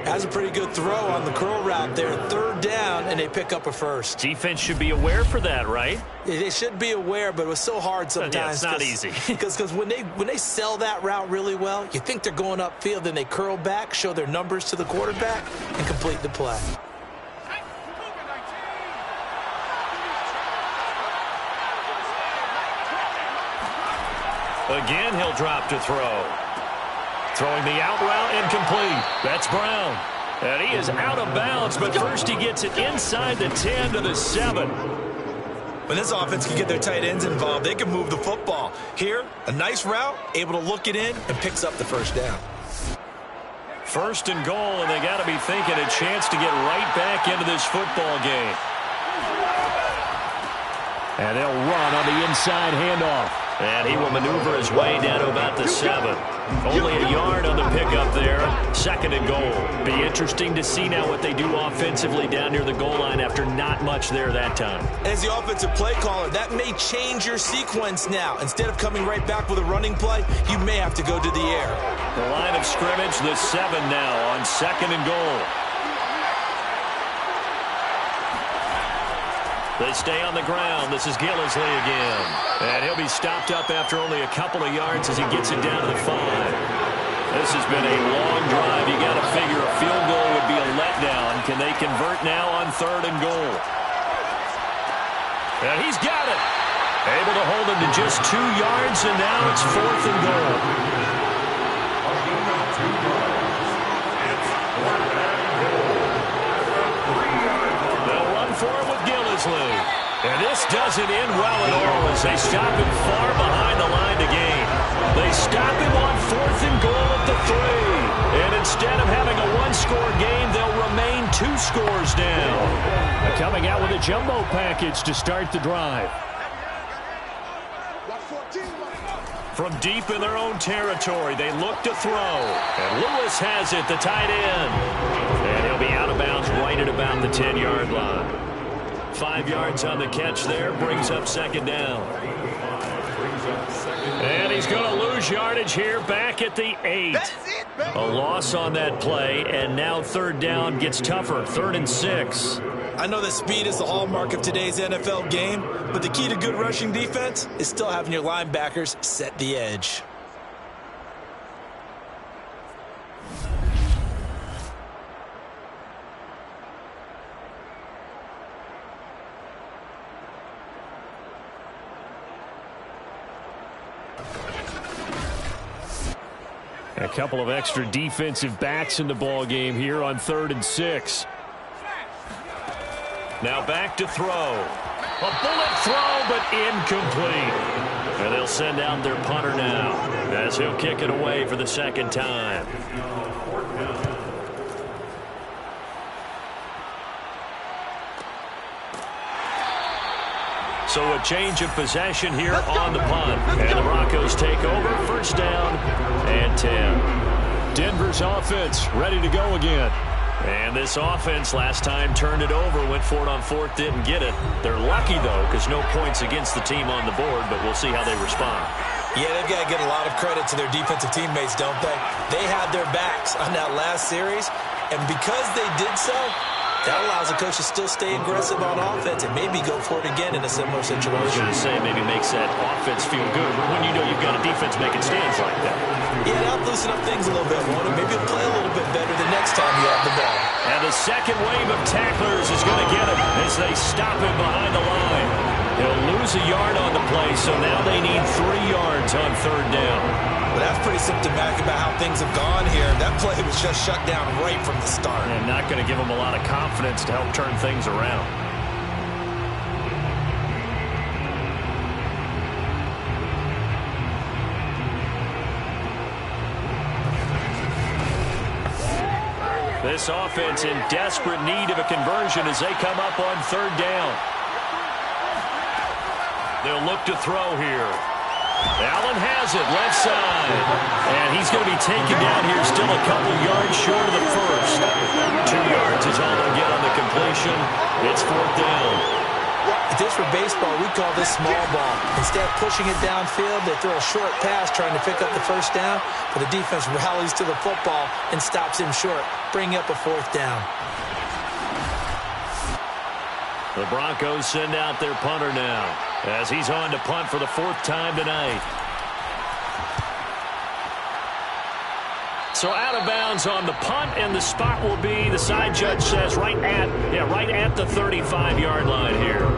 Has a pretty good throw on the curl route there. Third down, and they pick up a first. Defense should be aware for that, right? They should be aware, but it was so hard sometimes. Yeah, it's not easy. Because when they sell that route really well, you think they're going upfield, then they curl back, show their numbers to the quarterback, and complete the play. Again, he'll drop to throw. Throwing the out route incomplete. That's Brown. And he is out of bounds, but first he gets it inside the 10 to the 7. When this offense can get their tight ends involved, they can move the football. Here, a nice route, able to look it in, and picks up the first down. First and goal, and they got to be thinking a chance to get right back into this football game. And they'll run on the inside handoff. And he will maneuver his way down to about the 7. Only a yard on the pickup there. Second and goal. Be interesting to see now what they do offensively down near the goal line after not much there that time. As the offensive play caller, that may change your sequence now. Instead of coming right back with a running play, you may have to go to the air. The line of scrimmage, the 7 now on second and goal. They stay on the ground. This is Gillisley again. And he'll be stopped up after only a couple of yards as he gets it down to the 5. This has been a long drive. You got to figure a field goal would be a letdown. Can they convert now on third and goal? And he's got it. Able to hold him to just 2 yards, and now it's fourth and goal. They'll run for it with Gillisley. And this doesn't end well at all as they stop him far behind the line to gain. They stop him on fourth and goal at the 3. And instead of having a one-score game, they'll remain 2 scores down. Coming out with a jumbo package to start the drive. From deep in their own territory, they look to throw. And Lewis has it, the tight end. And he'll be out of bounds right at about the 10-yard line. 5 yards on the catch there, brings up second down. And he's going to lose yardage here back at the 8. A loss on that play, and now third down gets tougher, 3rd and 6. I know that speed is the hallmark of today's NFL game, but the key to good rushing defense is still having your linebackers set the edge. A couple of extra defensive backs in the ball game here on 3rd and 6. Now back to throw. A bullet throw, but incomplete. And they'll send out their punter now as he'll kick it away for the second time. So a change of possession here on the punt. And the Broncos take over. First down and 10. Denver's offense ready to go again. And this offense last time turned it over, went for it on 4th, didn't get it. They're lucky, though, because no points against the team on the board, but we'll see how they respond. Yeah, they've got to get a lot of credit to their defensive teammates, don't they? They had their backs on that last series, and because they did so, that allows the coach to still stay aggressive on offense and maybe go for it again in a similar situation. I was going to say maybe makes that offense feel good when you know you've got a defense making stands like that. Yeah, that'll loosen up things a little bit, won't it? Maybe play a little bit better the next time you have the ball. And the second wave of tacklers is going to get him as they stop him behind the line. He'll lose a yard on the play, so now they need 3 yards on third down. Well, that's pretty symptomatic about how things have gone here. That play was just shut down right from the start. And not going to give them a lot of confidence to help turn things around. This offense in desperate need of a conversion as they come up on third down. They'll look to throw here. Allen has it, left side. And he's going to be taken down here, still a couple yards short of the first. 2 yards is all they'll get on the completion. It's 4th down. If this were baseball, we call this small ball. Instead of pushing it downfield, they throw a short pass trying to pick up the first down, but the defense rallies to the football and stops him short, bringing up a fourth down. The Broncos send out their punter now as he's on to punt for the fourth time tonight. So out of bounds on the punt, and the spot will be, the side judge says, right at the 35-yard line here.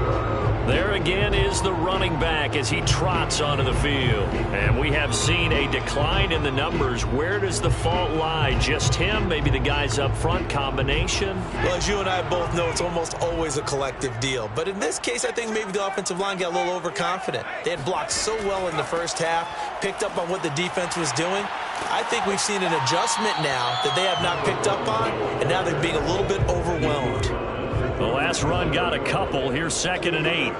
There again is the running back as he trots onto the field. And we have seen a decline in the numbers. Where does the fault lie? Just him? Maybe the guys up front? Combination? Well, as you and I both know, it's almost always a collective deal. But in this case, I think maybe the offensive line got a little overconfident. They had blocked so well in the first half, picked up on what the defense was doing. I think we've seen an adjustment now that they have not picked up on, and now they're being a little bit overwhelmed. The last run got a couple. Here's 2nd and 8.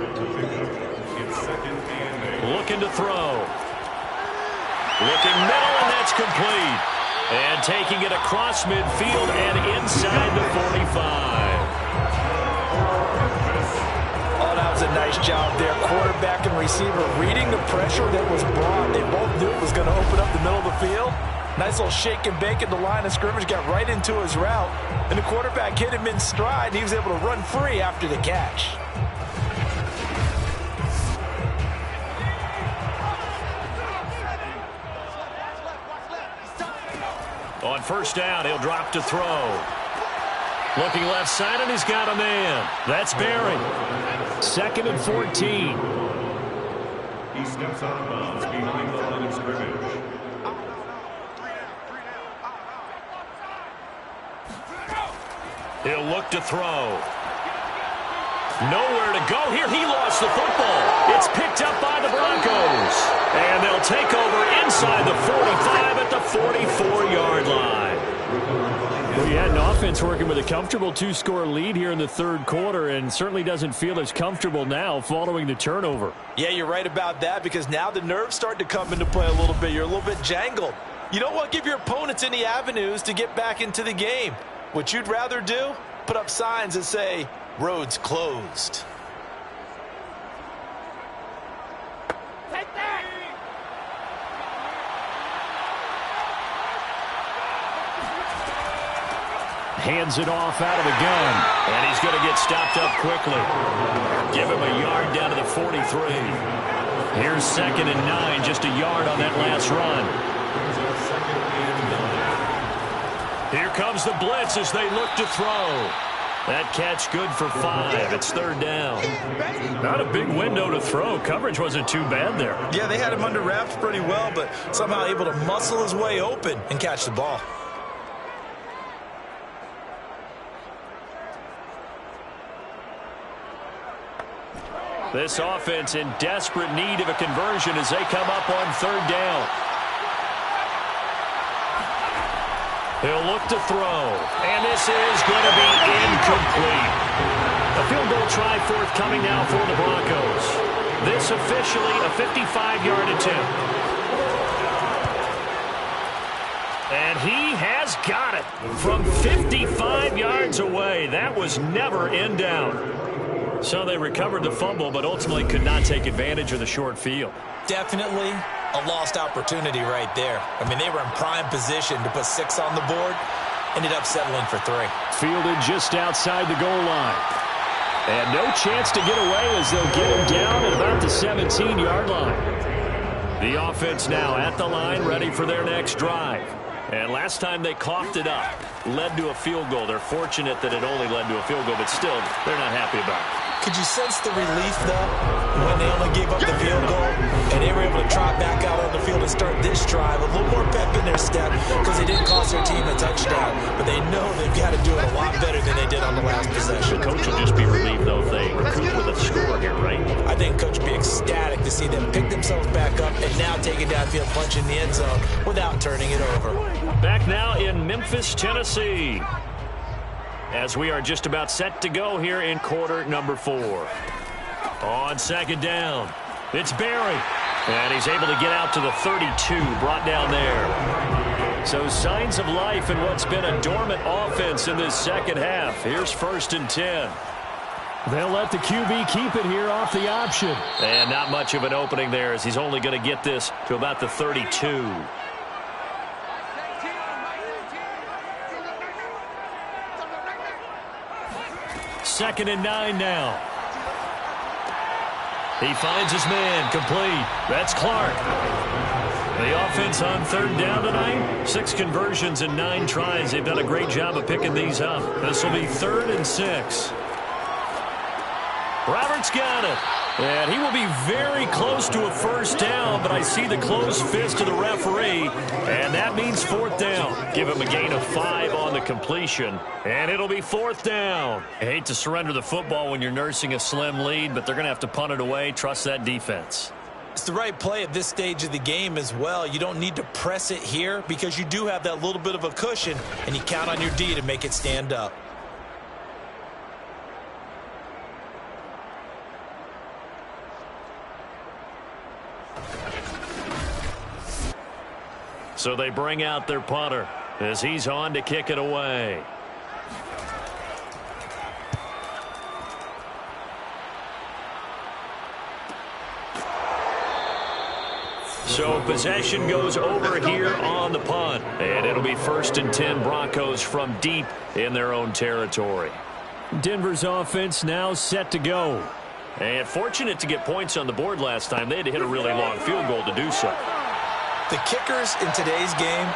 Looking to throw. Looking middle, and that's complete. And taking it across midfield and inside the 45. Oh, that was a nice job there. Quarterback and receiver reading the pressure that was brought. They both knew it was going to open up the middle of the field. Nice little shake and bake at the line of scrimmage, got right into his route. And the quarterback hit him in stride, and he was able to run free after the catch. On first down, he'll drop to throw. Looking left side, and he's got a man. That's Barry. 2nd and 14. He steps out of bounds behind the line of scrimmage. He'll look to throw. Nowhere to go here. He lost the football. It's picked up by the Broncos. And they'll take over inside the 45 at the 44-yard line. Well, you had an offense working with a comfortable 2-score lead here in the third quarter, and certainly doesn't feel as comfortable now following the turnover. Yeah, you're right about that, because now the nerves start to come into play a little bit. You're a little bit jangled. You don't want to give your opponents any avenues to get back into the game. What you'd rather do, put up signs that say, roads closed. Take that! Hands it off out of the gun. And he's going to get stopped up quickly. Give him a yard down to the 43. Here's 2nd and 9, just a yard on that last run. Here comes the blitz as they look to throw. That catch good for 5. It's 3rd down. Not a big window to throw. Coverage wasn't too bad there. Yeah, they had him under wraps pretty well, but somehow able to muscle his way open and catch the ball. This offense in desperate need of a conversion as they come up on 3rd down. He'll look to throw, and this is going to be incomplete. A field goal try forthcoming now for the Broncos. This officially a 55-yard attempt. And he has got it from 55 yards away. That was never in down. So they recovered the fumble, but ultimately could not take advantage of the short field. Definitely a lost opportunity right there. I mean, they were in prime position to put 6 on the board. Ended up settling for 3. Fielded just outside the goal line. And no chance to get away as they'll get him down at about the 17-yard line. The offense now at the line, ready for their next drive. And last time they coughed it up, led to a field goal. They're fortunate that it only led to a field goal, but still, they're not happy about it. Could you sense the relief, though, when they only gave up the field goal and they were able to trot back out on the field and start this drive? A little more pep in their step because they didn't cost their team a touchdown, but they know they've got to do it a lot better than they did on the last possession. The coach will just be relieved, though, if they recoup with a score here, right? I think Coach will be ecstatic to see them pick themselves back up and now take it downfield, punch in the end zone without turning it over. Back now in Memphis, Tennessee, as we are just about set to go here in quarter number 4. On 2nd down, it's Barry. And he's able to get out to the 32, brought down there. So signs of life in what's been a dormant offense in this second half. Here's 1st and 10. They'll let the QB keep it here off the option. And not much of an opening there, as he's only going to get this to about the 32. Second and 9 now. He finds his man, complete. That's Clark. The offense on third down tonight, 6 conversions and 9 tries. They've done a great job of picking these up. This will be 3rd and 6. Roberts got it. And he will be very close to a first down, but I see the closed fist of the referee, and that means 4th down. Give him a gain of 5 on the completion, and it'll be 4th down. I hate to surrender the football when you're nursing a slim lead, but they're going to have to punt it away. Trust that defense. It's the right play at this stage of the game as well. You don't need to press it here because you do have that little bit of a cushion, and you count on your D to make it stand up. So they bring out their punter as he's on to kick it away. So possession goes over here on the punt. And it'll be 1st and 10 Broncos from deep in their own territory. Denver's offense now set to go. And fortunate to get points on the board last time. They had to hit a really long field goal to do so. The kickers in today's game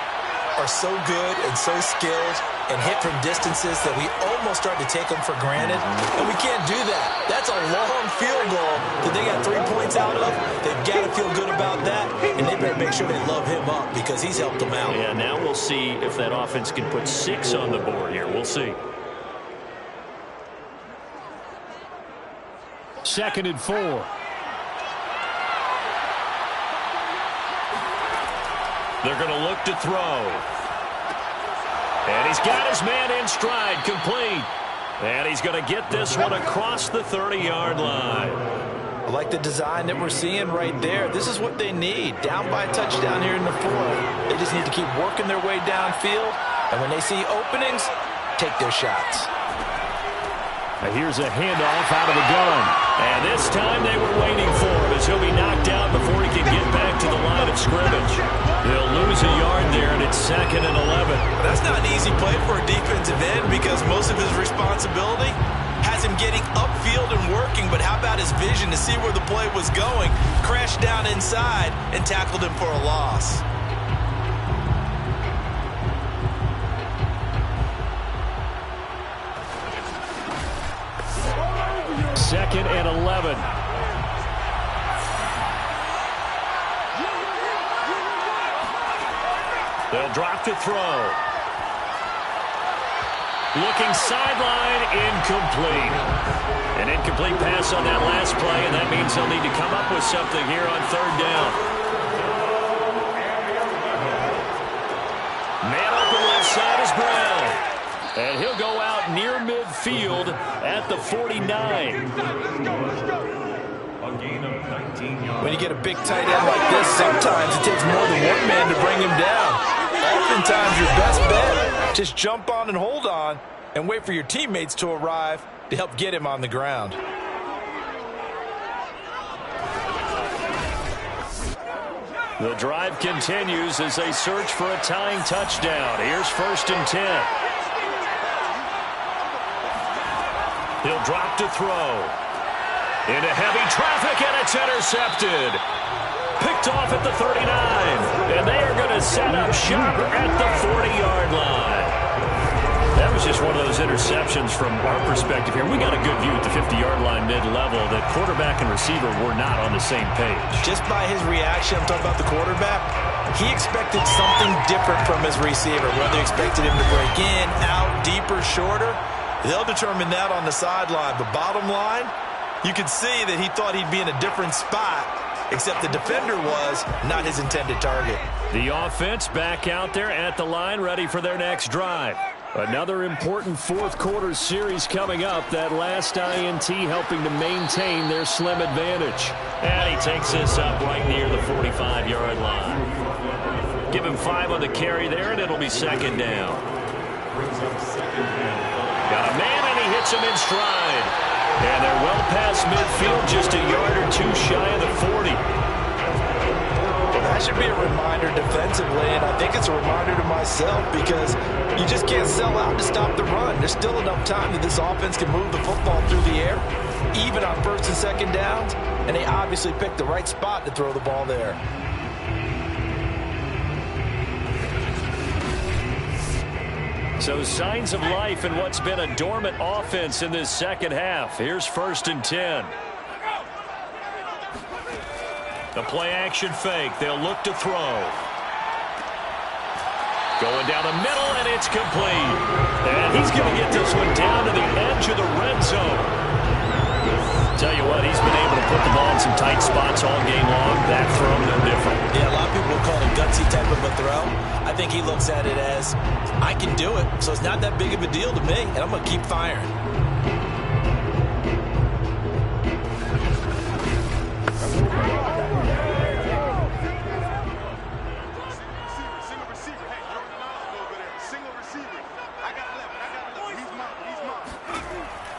are so good and so skilled and hit from distances that we almost start to take them for granted. And we can't do that. That's a long field goal that they got 3 points out of. They've got to feel good about that, and they better make sure they love him up because he's helped them out. Yeah, now we'll see if that offense can put 6 on the board here. We'll see. 2nd and 4. They're going to look to throw. And he's got his man in stride, complete. And he's going to get this one across the 30-yard line. I like the design that we're seeing right there. This is what they need. Down by a touchdown here in the 4th. They just need to keep working their way downfield. And when they see openings, take their shots. Now here's a handoff out of the gun. And this time they were waiting for him as he'll be knocked out before he can get back to the line of scrimmage. They'll lose a yard there, and it's 2nd and 11. That's not an easy play for a defensive end because most of his responsibility has him getting upfield and working, but how about his vision to see where the play was going? Crashed down inside and tackled him for a loss. Second and 11. They'll drop to throw. Looking sideline, incomplete. An incomplete pass on that last play, and that means they'll need to come up with something here on 3rd down. Man open left side is Brown. And he'll go out near midfield at the 49. When you get a big tight end like this, sometimes it takes more than one man to bring him down. Oftentimes your best bet, just jump on and hold on and wait for your teammates to arrive to help get him on the ground. The drive continues as they search for a tying touchdown. Here's 1st and 10. He'll drop to throw. Into heavy traffic, and it's intercepted. Picked off at the 39. And they are going to set up shop at the 40-yard line. That was just one of those interceptions from our perspective here. We got a good view at the 50-yard line mid-level that quarterback and receiver were not on the same page. Just by his reaction, I'm talking about the quarterback, he expected something different from his receiver, whether he expected him to break in, out, deeper, shorter. They'll determine that on the sideline. But bottom line, you could see that he thought he'd be in a different spot, except the defender was not his intended target. The offense back out there at the line, ready for their next drive. Another important 4th quarter series coming up. That last INT helping to maintain their slim advantage. And he takes this up right near the 45-yard line. Give him 5 on the carry there, and it'll be 2nd down. Got a man, and he hits him in stride. And they're well past midfield, just a yard or two shy of the 40. Well, that should be a reminder defensively, and I think it's a reminder to myself because you just can't sell out to stop the run. There's still enough time that this offense can move the football through the air, even on first and second downs, and they obviously picked the right spot to throw the ball there. So signs of life in what's been a dormant offense in this second half. Here's 1st and 10. The play action fake. They'll look to throw. Going down the middle, and it's complete. And he's going to get this one down to the edge of the red zone. Tell you what, he's been able to put the ball in some tight spots all game long. That throw, no different. Yeah, a lot of people will call it a gutsy type of a throw. I think he looks at it as, I can do it, so it's not that big of a deal to me, and I'm going to keep firing.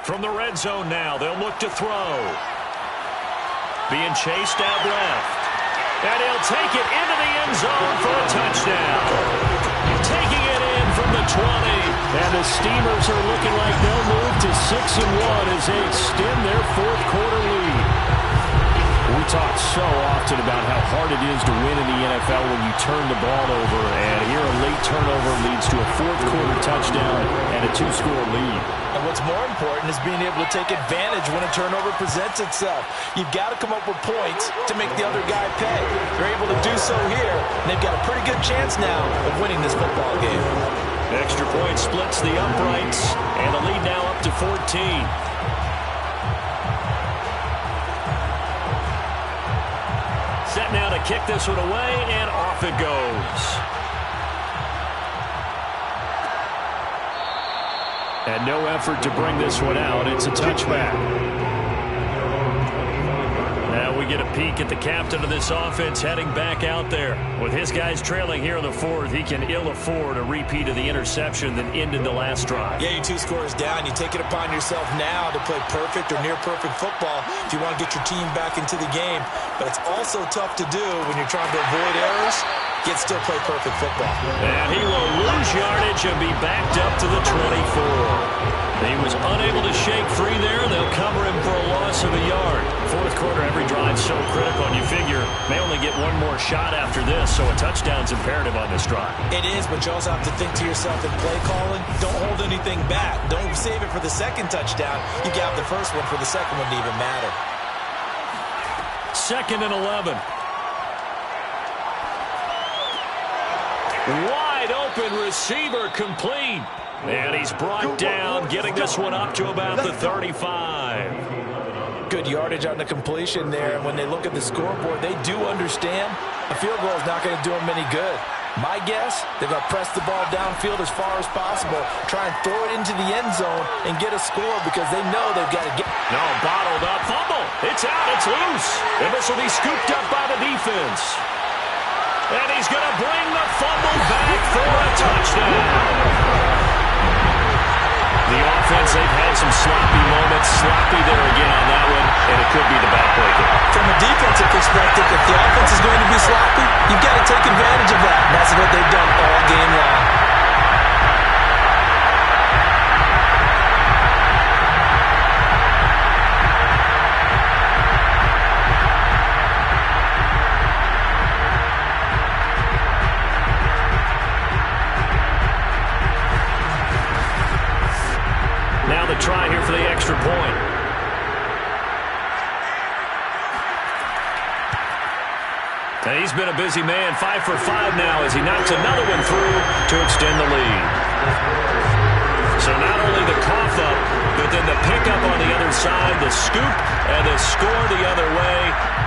From the red zone now, they'll look to throw. Being chased out left. And he'll take it into the end zone for a touchdown. Taking it in from the 20. And the Steamers are looking like they'll move to 6-1 as they extend their fourth quarter lead. We talk so often about how hard it is to win in the NFL when you turn the ball over, and here a late turnover leads to a fourth quarter touchdown and a 2-score lead. And what's more important is being able to take advantage when a turnover presents itself. You've got to come up with points to make the other guy pay. They're able to do so here, and they've got a pretty good chance now of winning this football game. Extra point splits the uprights, and the lead now up to 14. Set now to kick this one away, and off it goes. And no effort to bring this one out. It's a touchback. Now we get a peek at the captain of this offense heading back out there. With his guys trailing here in the fourth, he can ill afford a repeat of the interception that ended the last drive. Yeah, you're 2 scores down. You take it upon yourself now to play perfect or near-perfect football if you want to get your team back into the game. But it's also tough to do when you're trying to avoid errors, yet still play perfect football. And he will lose yardage and be backed up to the 24. He was unable to shake free there. They'll cover him for a loss of a yard. Fourth quarter, every drive so critical, and you figure may only get one more shot after this, so a touchdown's imperative on this drive. It is, but you also have to think to yourself in play calling, don't hold anything back. Don't save it for the second touchdown. You got the first one for the second one to even matter. 2nd and 11. Wide open receiver complete. And he's brought down, getting this one up to about the 35. Good yardage on the completion there. And when they look at the scoreboard, they do understand a field goal is not going to do them any good. My guess, they're going to press the ball downfield as far as possible, try and throw it into the end zone and get a score because they know they've got to get. No, bottled up. Fumble. It's out. It's loose. And this will be scooped up by the defense. And he's going to bring the fumble back for a touchdown. The offense, they've had some sloppy moments. Sloppy there again on that one, and it could be the backbreaker. From a defensive perspective, if the offense is going to be sloppy, you've got to take advantage of that. And that's what they've done all game long. Try here for the extra point. And he's been a busy man, 5 for 5 now as he knocks another one through to extend the lead. So not only the cough up, but then the pickup on the other side, the scoop, and the score the other way,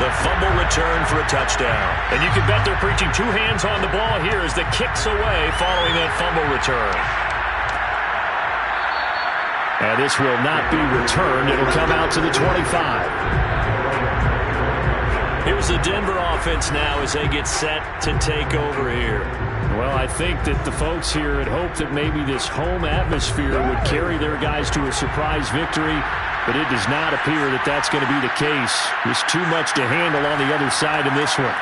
the fumble return for a touchdown. And you can bet they're preaching 2 hands on the ball here as the kick's away following that fumble return. And this will not be returned. It'll come out to the 25. Here's the Denver offense now as they get set to take over here. Well, I think that the folks here had hoped that maybe this home atmosphere would carry their guys to a surprise victory, but it does not appear that that's going to be the case. There's too much to handle on the other side in this one.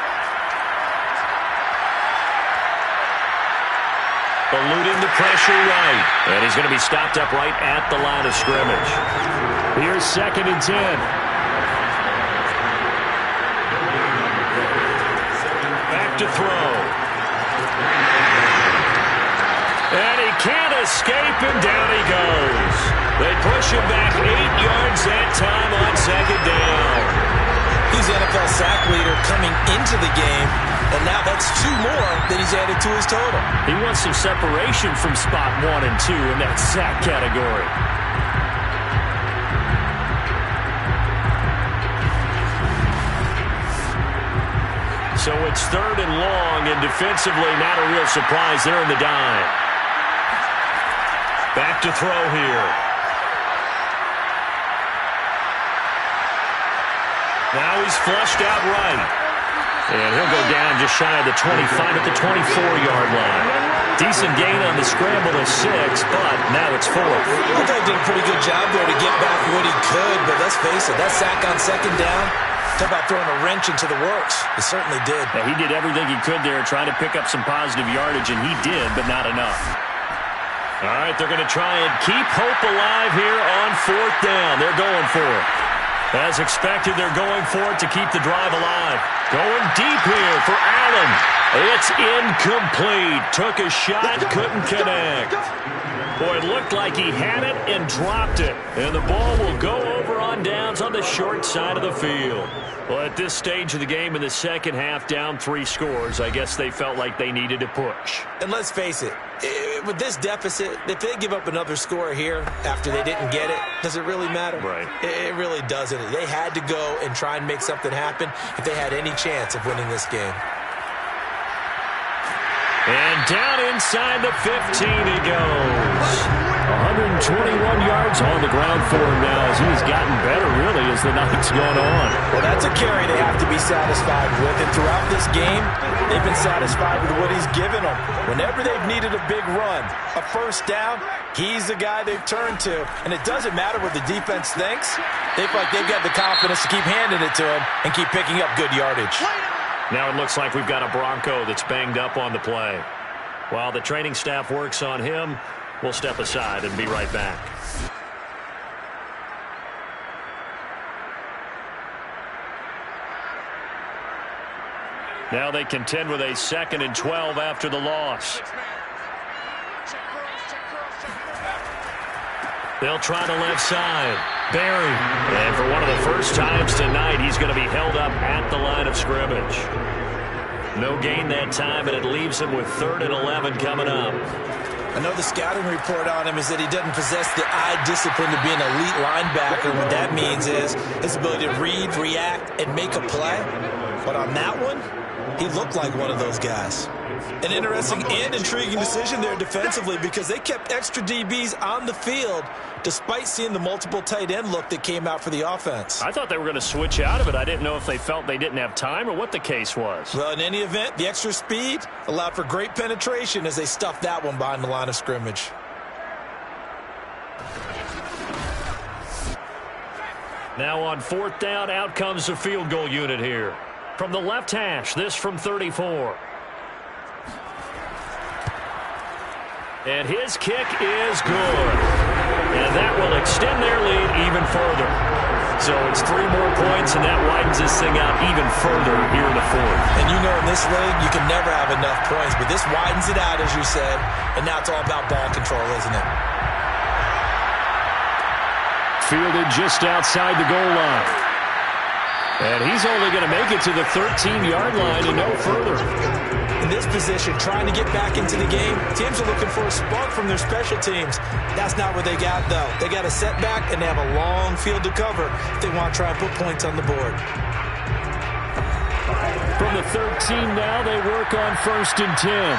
Eluding the pressure right. And he's going to be stopped up right at the line of scrimmage. Here's 2nd and 10. Back to throw. And he can't escape, and down he goes. They push him back 8 yards that time on 2nd down. He's the NFL sack leader coming into the game, and now that's 2 more that he's added to his total. He wants some separation from spot 1 and 2 in that sack category. So it's 3rd and long, and defensively not a real surprise there in the dime. Back to throw here. Now he's flushed out right. And he'll go down just shy of the 25 at the 24-yard line. Decent gain on the scramble of 6, but now it's 4th. I thought he did a pretty good job there to get back what he could, but let's face it, that sack on 2nd down, talk about throwing a wrench into the works. It certainly did. Yeah, he did everything he could there, trying to pick up some positive yardage, and he did, but not enough. All right, they're going to try and keep hope alive here on 4th down. They're going for it. As expected, they're going for it to keep the drive alive. Going deep here for Allen. It's incomplete. Took a shot, couldn't connect. Boy, it looked like he had it and dropped it. And the ball will go over on downs on the short side of the field. Well, at this stage of the game in the second half, down 3 scores, I guess they felt like they needed to push. And let's face it, with this deficit, if they give up another score here after they didn't get it, does it really matter? Right. It really doesn't. They had to go and try and make something happen if they had any chance of winning this game. And down inside the 15 he goes. 121 yards on the ground for him now as he's gotten better, really, as the night's gone on. Well, that's a carry they have to be satisfied with. And throughout this game, they've been satisfied with what he's given them. Whenever they've needed a big run, a 1st down, he's the guy they've turned to. And it doesn't matter what the defense thinks. They feel like they've got the confidence to keep handing it to him and keep picking up good yardage. Now it looks like we've got a Bronco that's banged up on the play. While the training staff works on him, we'll step aside and be right back. Now they contend with a 2nd and 12 after the loss. They'll try the left side. Barry. And for one of the first times tonight, he's going to be held up at the line of scrimmage. No gain that time, and it leaves him with 3rd and 11 coming up. I know the scouting report on him is that he doesn't possess the eye discipline to be an elite linebacker. What that means is his ability to read, react, and make a play. But on that one, he looked like one of those guys. An interesting and intriguing decision there defensively because they kept extra DBs on the field despite seeing the multiple tight end look that came out for the offense. I thought they were going to switch out of it. I didn't know if they felt they didn't have time or what the case was. Well, in any event, the extra speed allowed for great penetration as they stuffed that one behind the line of scrimmage. Now on 4th down, out comes the field goal unit here. From the left hash, this from 34. And his kick is good. And that will extend their lead even further. So it's 3 more points, and that widens this thing out even further here in the 4th. And you know in this league, you can never have enough points, but this widens it out, as you said, and now it's all about ball control, isn't it? Fielded just outside the goal line. And he's only going to make it to the 13-yard line and no further. In this position, trying to get back into the game, teams are looking for a spark from their special teams. That's not what they got, though. They got a setback, and they have a long field to cover if they want to try and put points on the board. From the 13 now, they work on 1st and 10.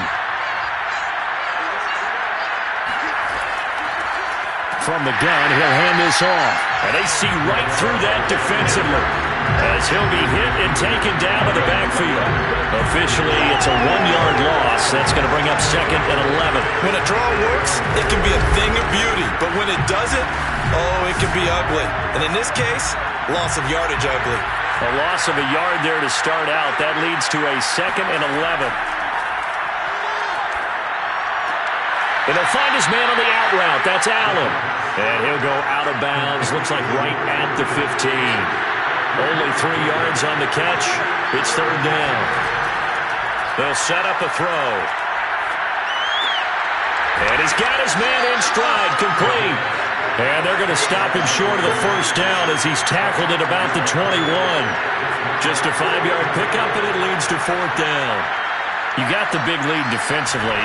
From the gun, he'll hand this off. And they see right through that defensively. as he'll be hit and taken down to the backfield. Officially, it's a 1-yard loss. That's going to bring up 2nd and 11. When a draw works, it can be a thing of beauty. But when it doesn't, oh, it can be ugly. And in this case, loss of yardage ugly. A loss of a yard there to start out. That leads to a 2nd and 11. And he'll find his man on the out route. That's Allen. And he'll go out of bounds. Looks like right at the 15. Only 3 yards on the catch. It's 3rd down. They'll set up a throw. And he's got his man in stride, complete. And they're going to stop him short of the 1st down as he's tackled at about the 21. Just a 5-yard pickup, and it leads to 4th down. You got the big lead defensively.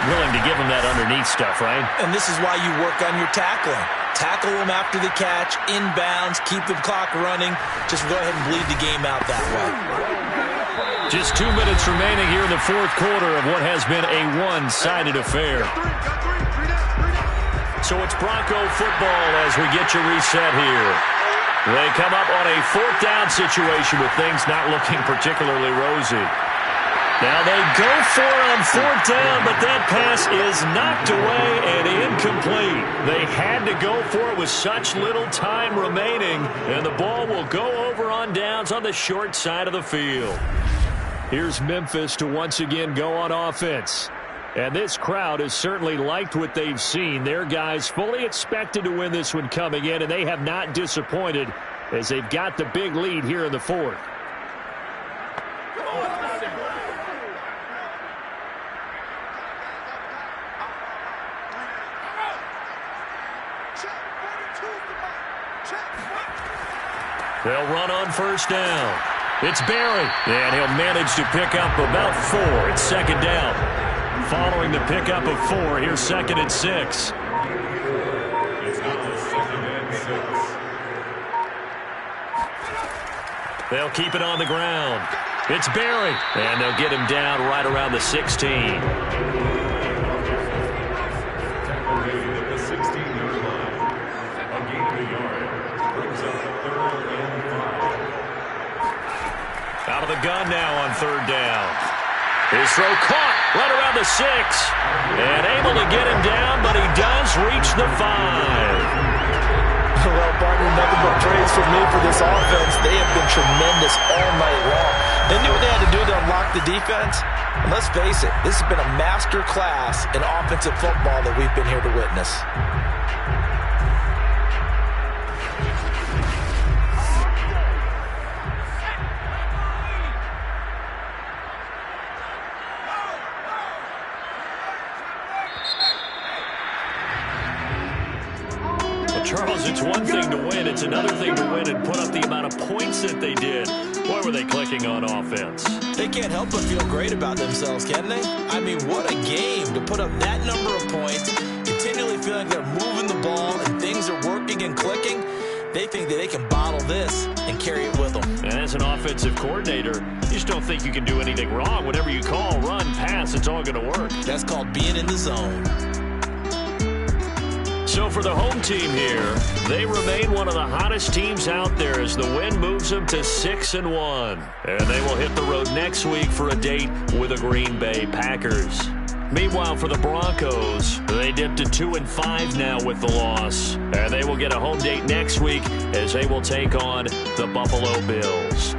Willing to give him that underneath stuff, right? And this is why you work on your tackling. Tackle them after the catch, inbounds, keep the clock running. Just go ahead and bleed the game out that way. Just 2 minutes remaining here in the 4th quarter of what has been a one-sided affair. So it's Bronco football as we get you reset here. They come up on a 4th down situation with things not looking particularly rosy. Now they go for it on 4th down, but that pass is knocked away and incomplete. They had to go for it with such little time remaining, and the ball will go over on downs on the short side of the field. Here's Memphis to once again go on offense. And this crowd has certainly liked what they've seen. Their guys fully expected to win this one coming in, and they have not disappointed as they've got the big lead here in the 4th. They'll run on 1st down. It's Barry, and he'll manage to pick up about 4. It's 2nd down. Following the pickup of 4, here's 2nd and 6. It's now 2nd and 6. They'll keep it on the ground. It's Barry, and they'll get him down right around the 16. Out of the gun now on 3rd down. His throw caught right around the 6. And able to get him down, but he does reach the 5. Well, partner, nothing but praise from me for this offense. They have been tremendous all night long. They knew what they had to do to unlock the defense. And let's face it, this has been a master class in offensive football that we've been here to witness. Charles, it's one thing to win. It's another thing to win and put up the amount of points that they did. Boy, were they clicking on offense. They can't help but feel great about themselves, can they? I mean, what a game to put up that number of points, continually feeling like they're moving the ball and things are working and clicking. They think that they can bottle this and carry it with them. And as an offensive coordinator, you just don't think you can do anything wrong. Whatever you call, run, pass, it's all going to work. That's called being in the zone. So for the home team here, they remain one of the hottest teams out there as the win moves them to 6-1. And they will hit the road next week for a date with the Green Bay Packers. Meanwhile, for the Broncos, they dipped to 2-5 now with the loss. And they will get a home date next week as they will take on the Buffalo Bills.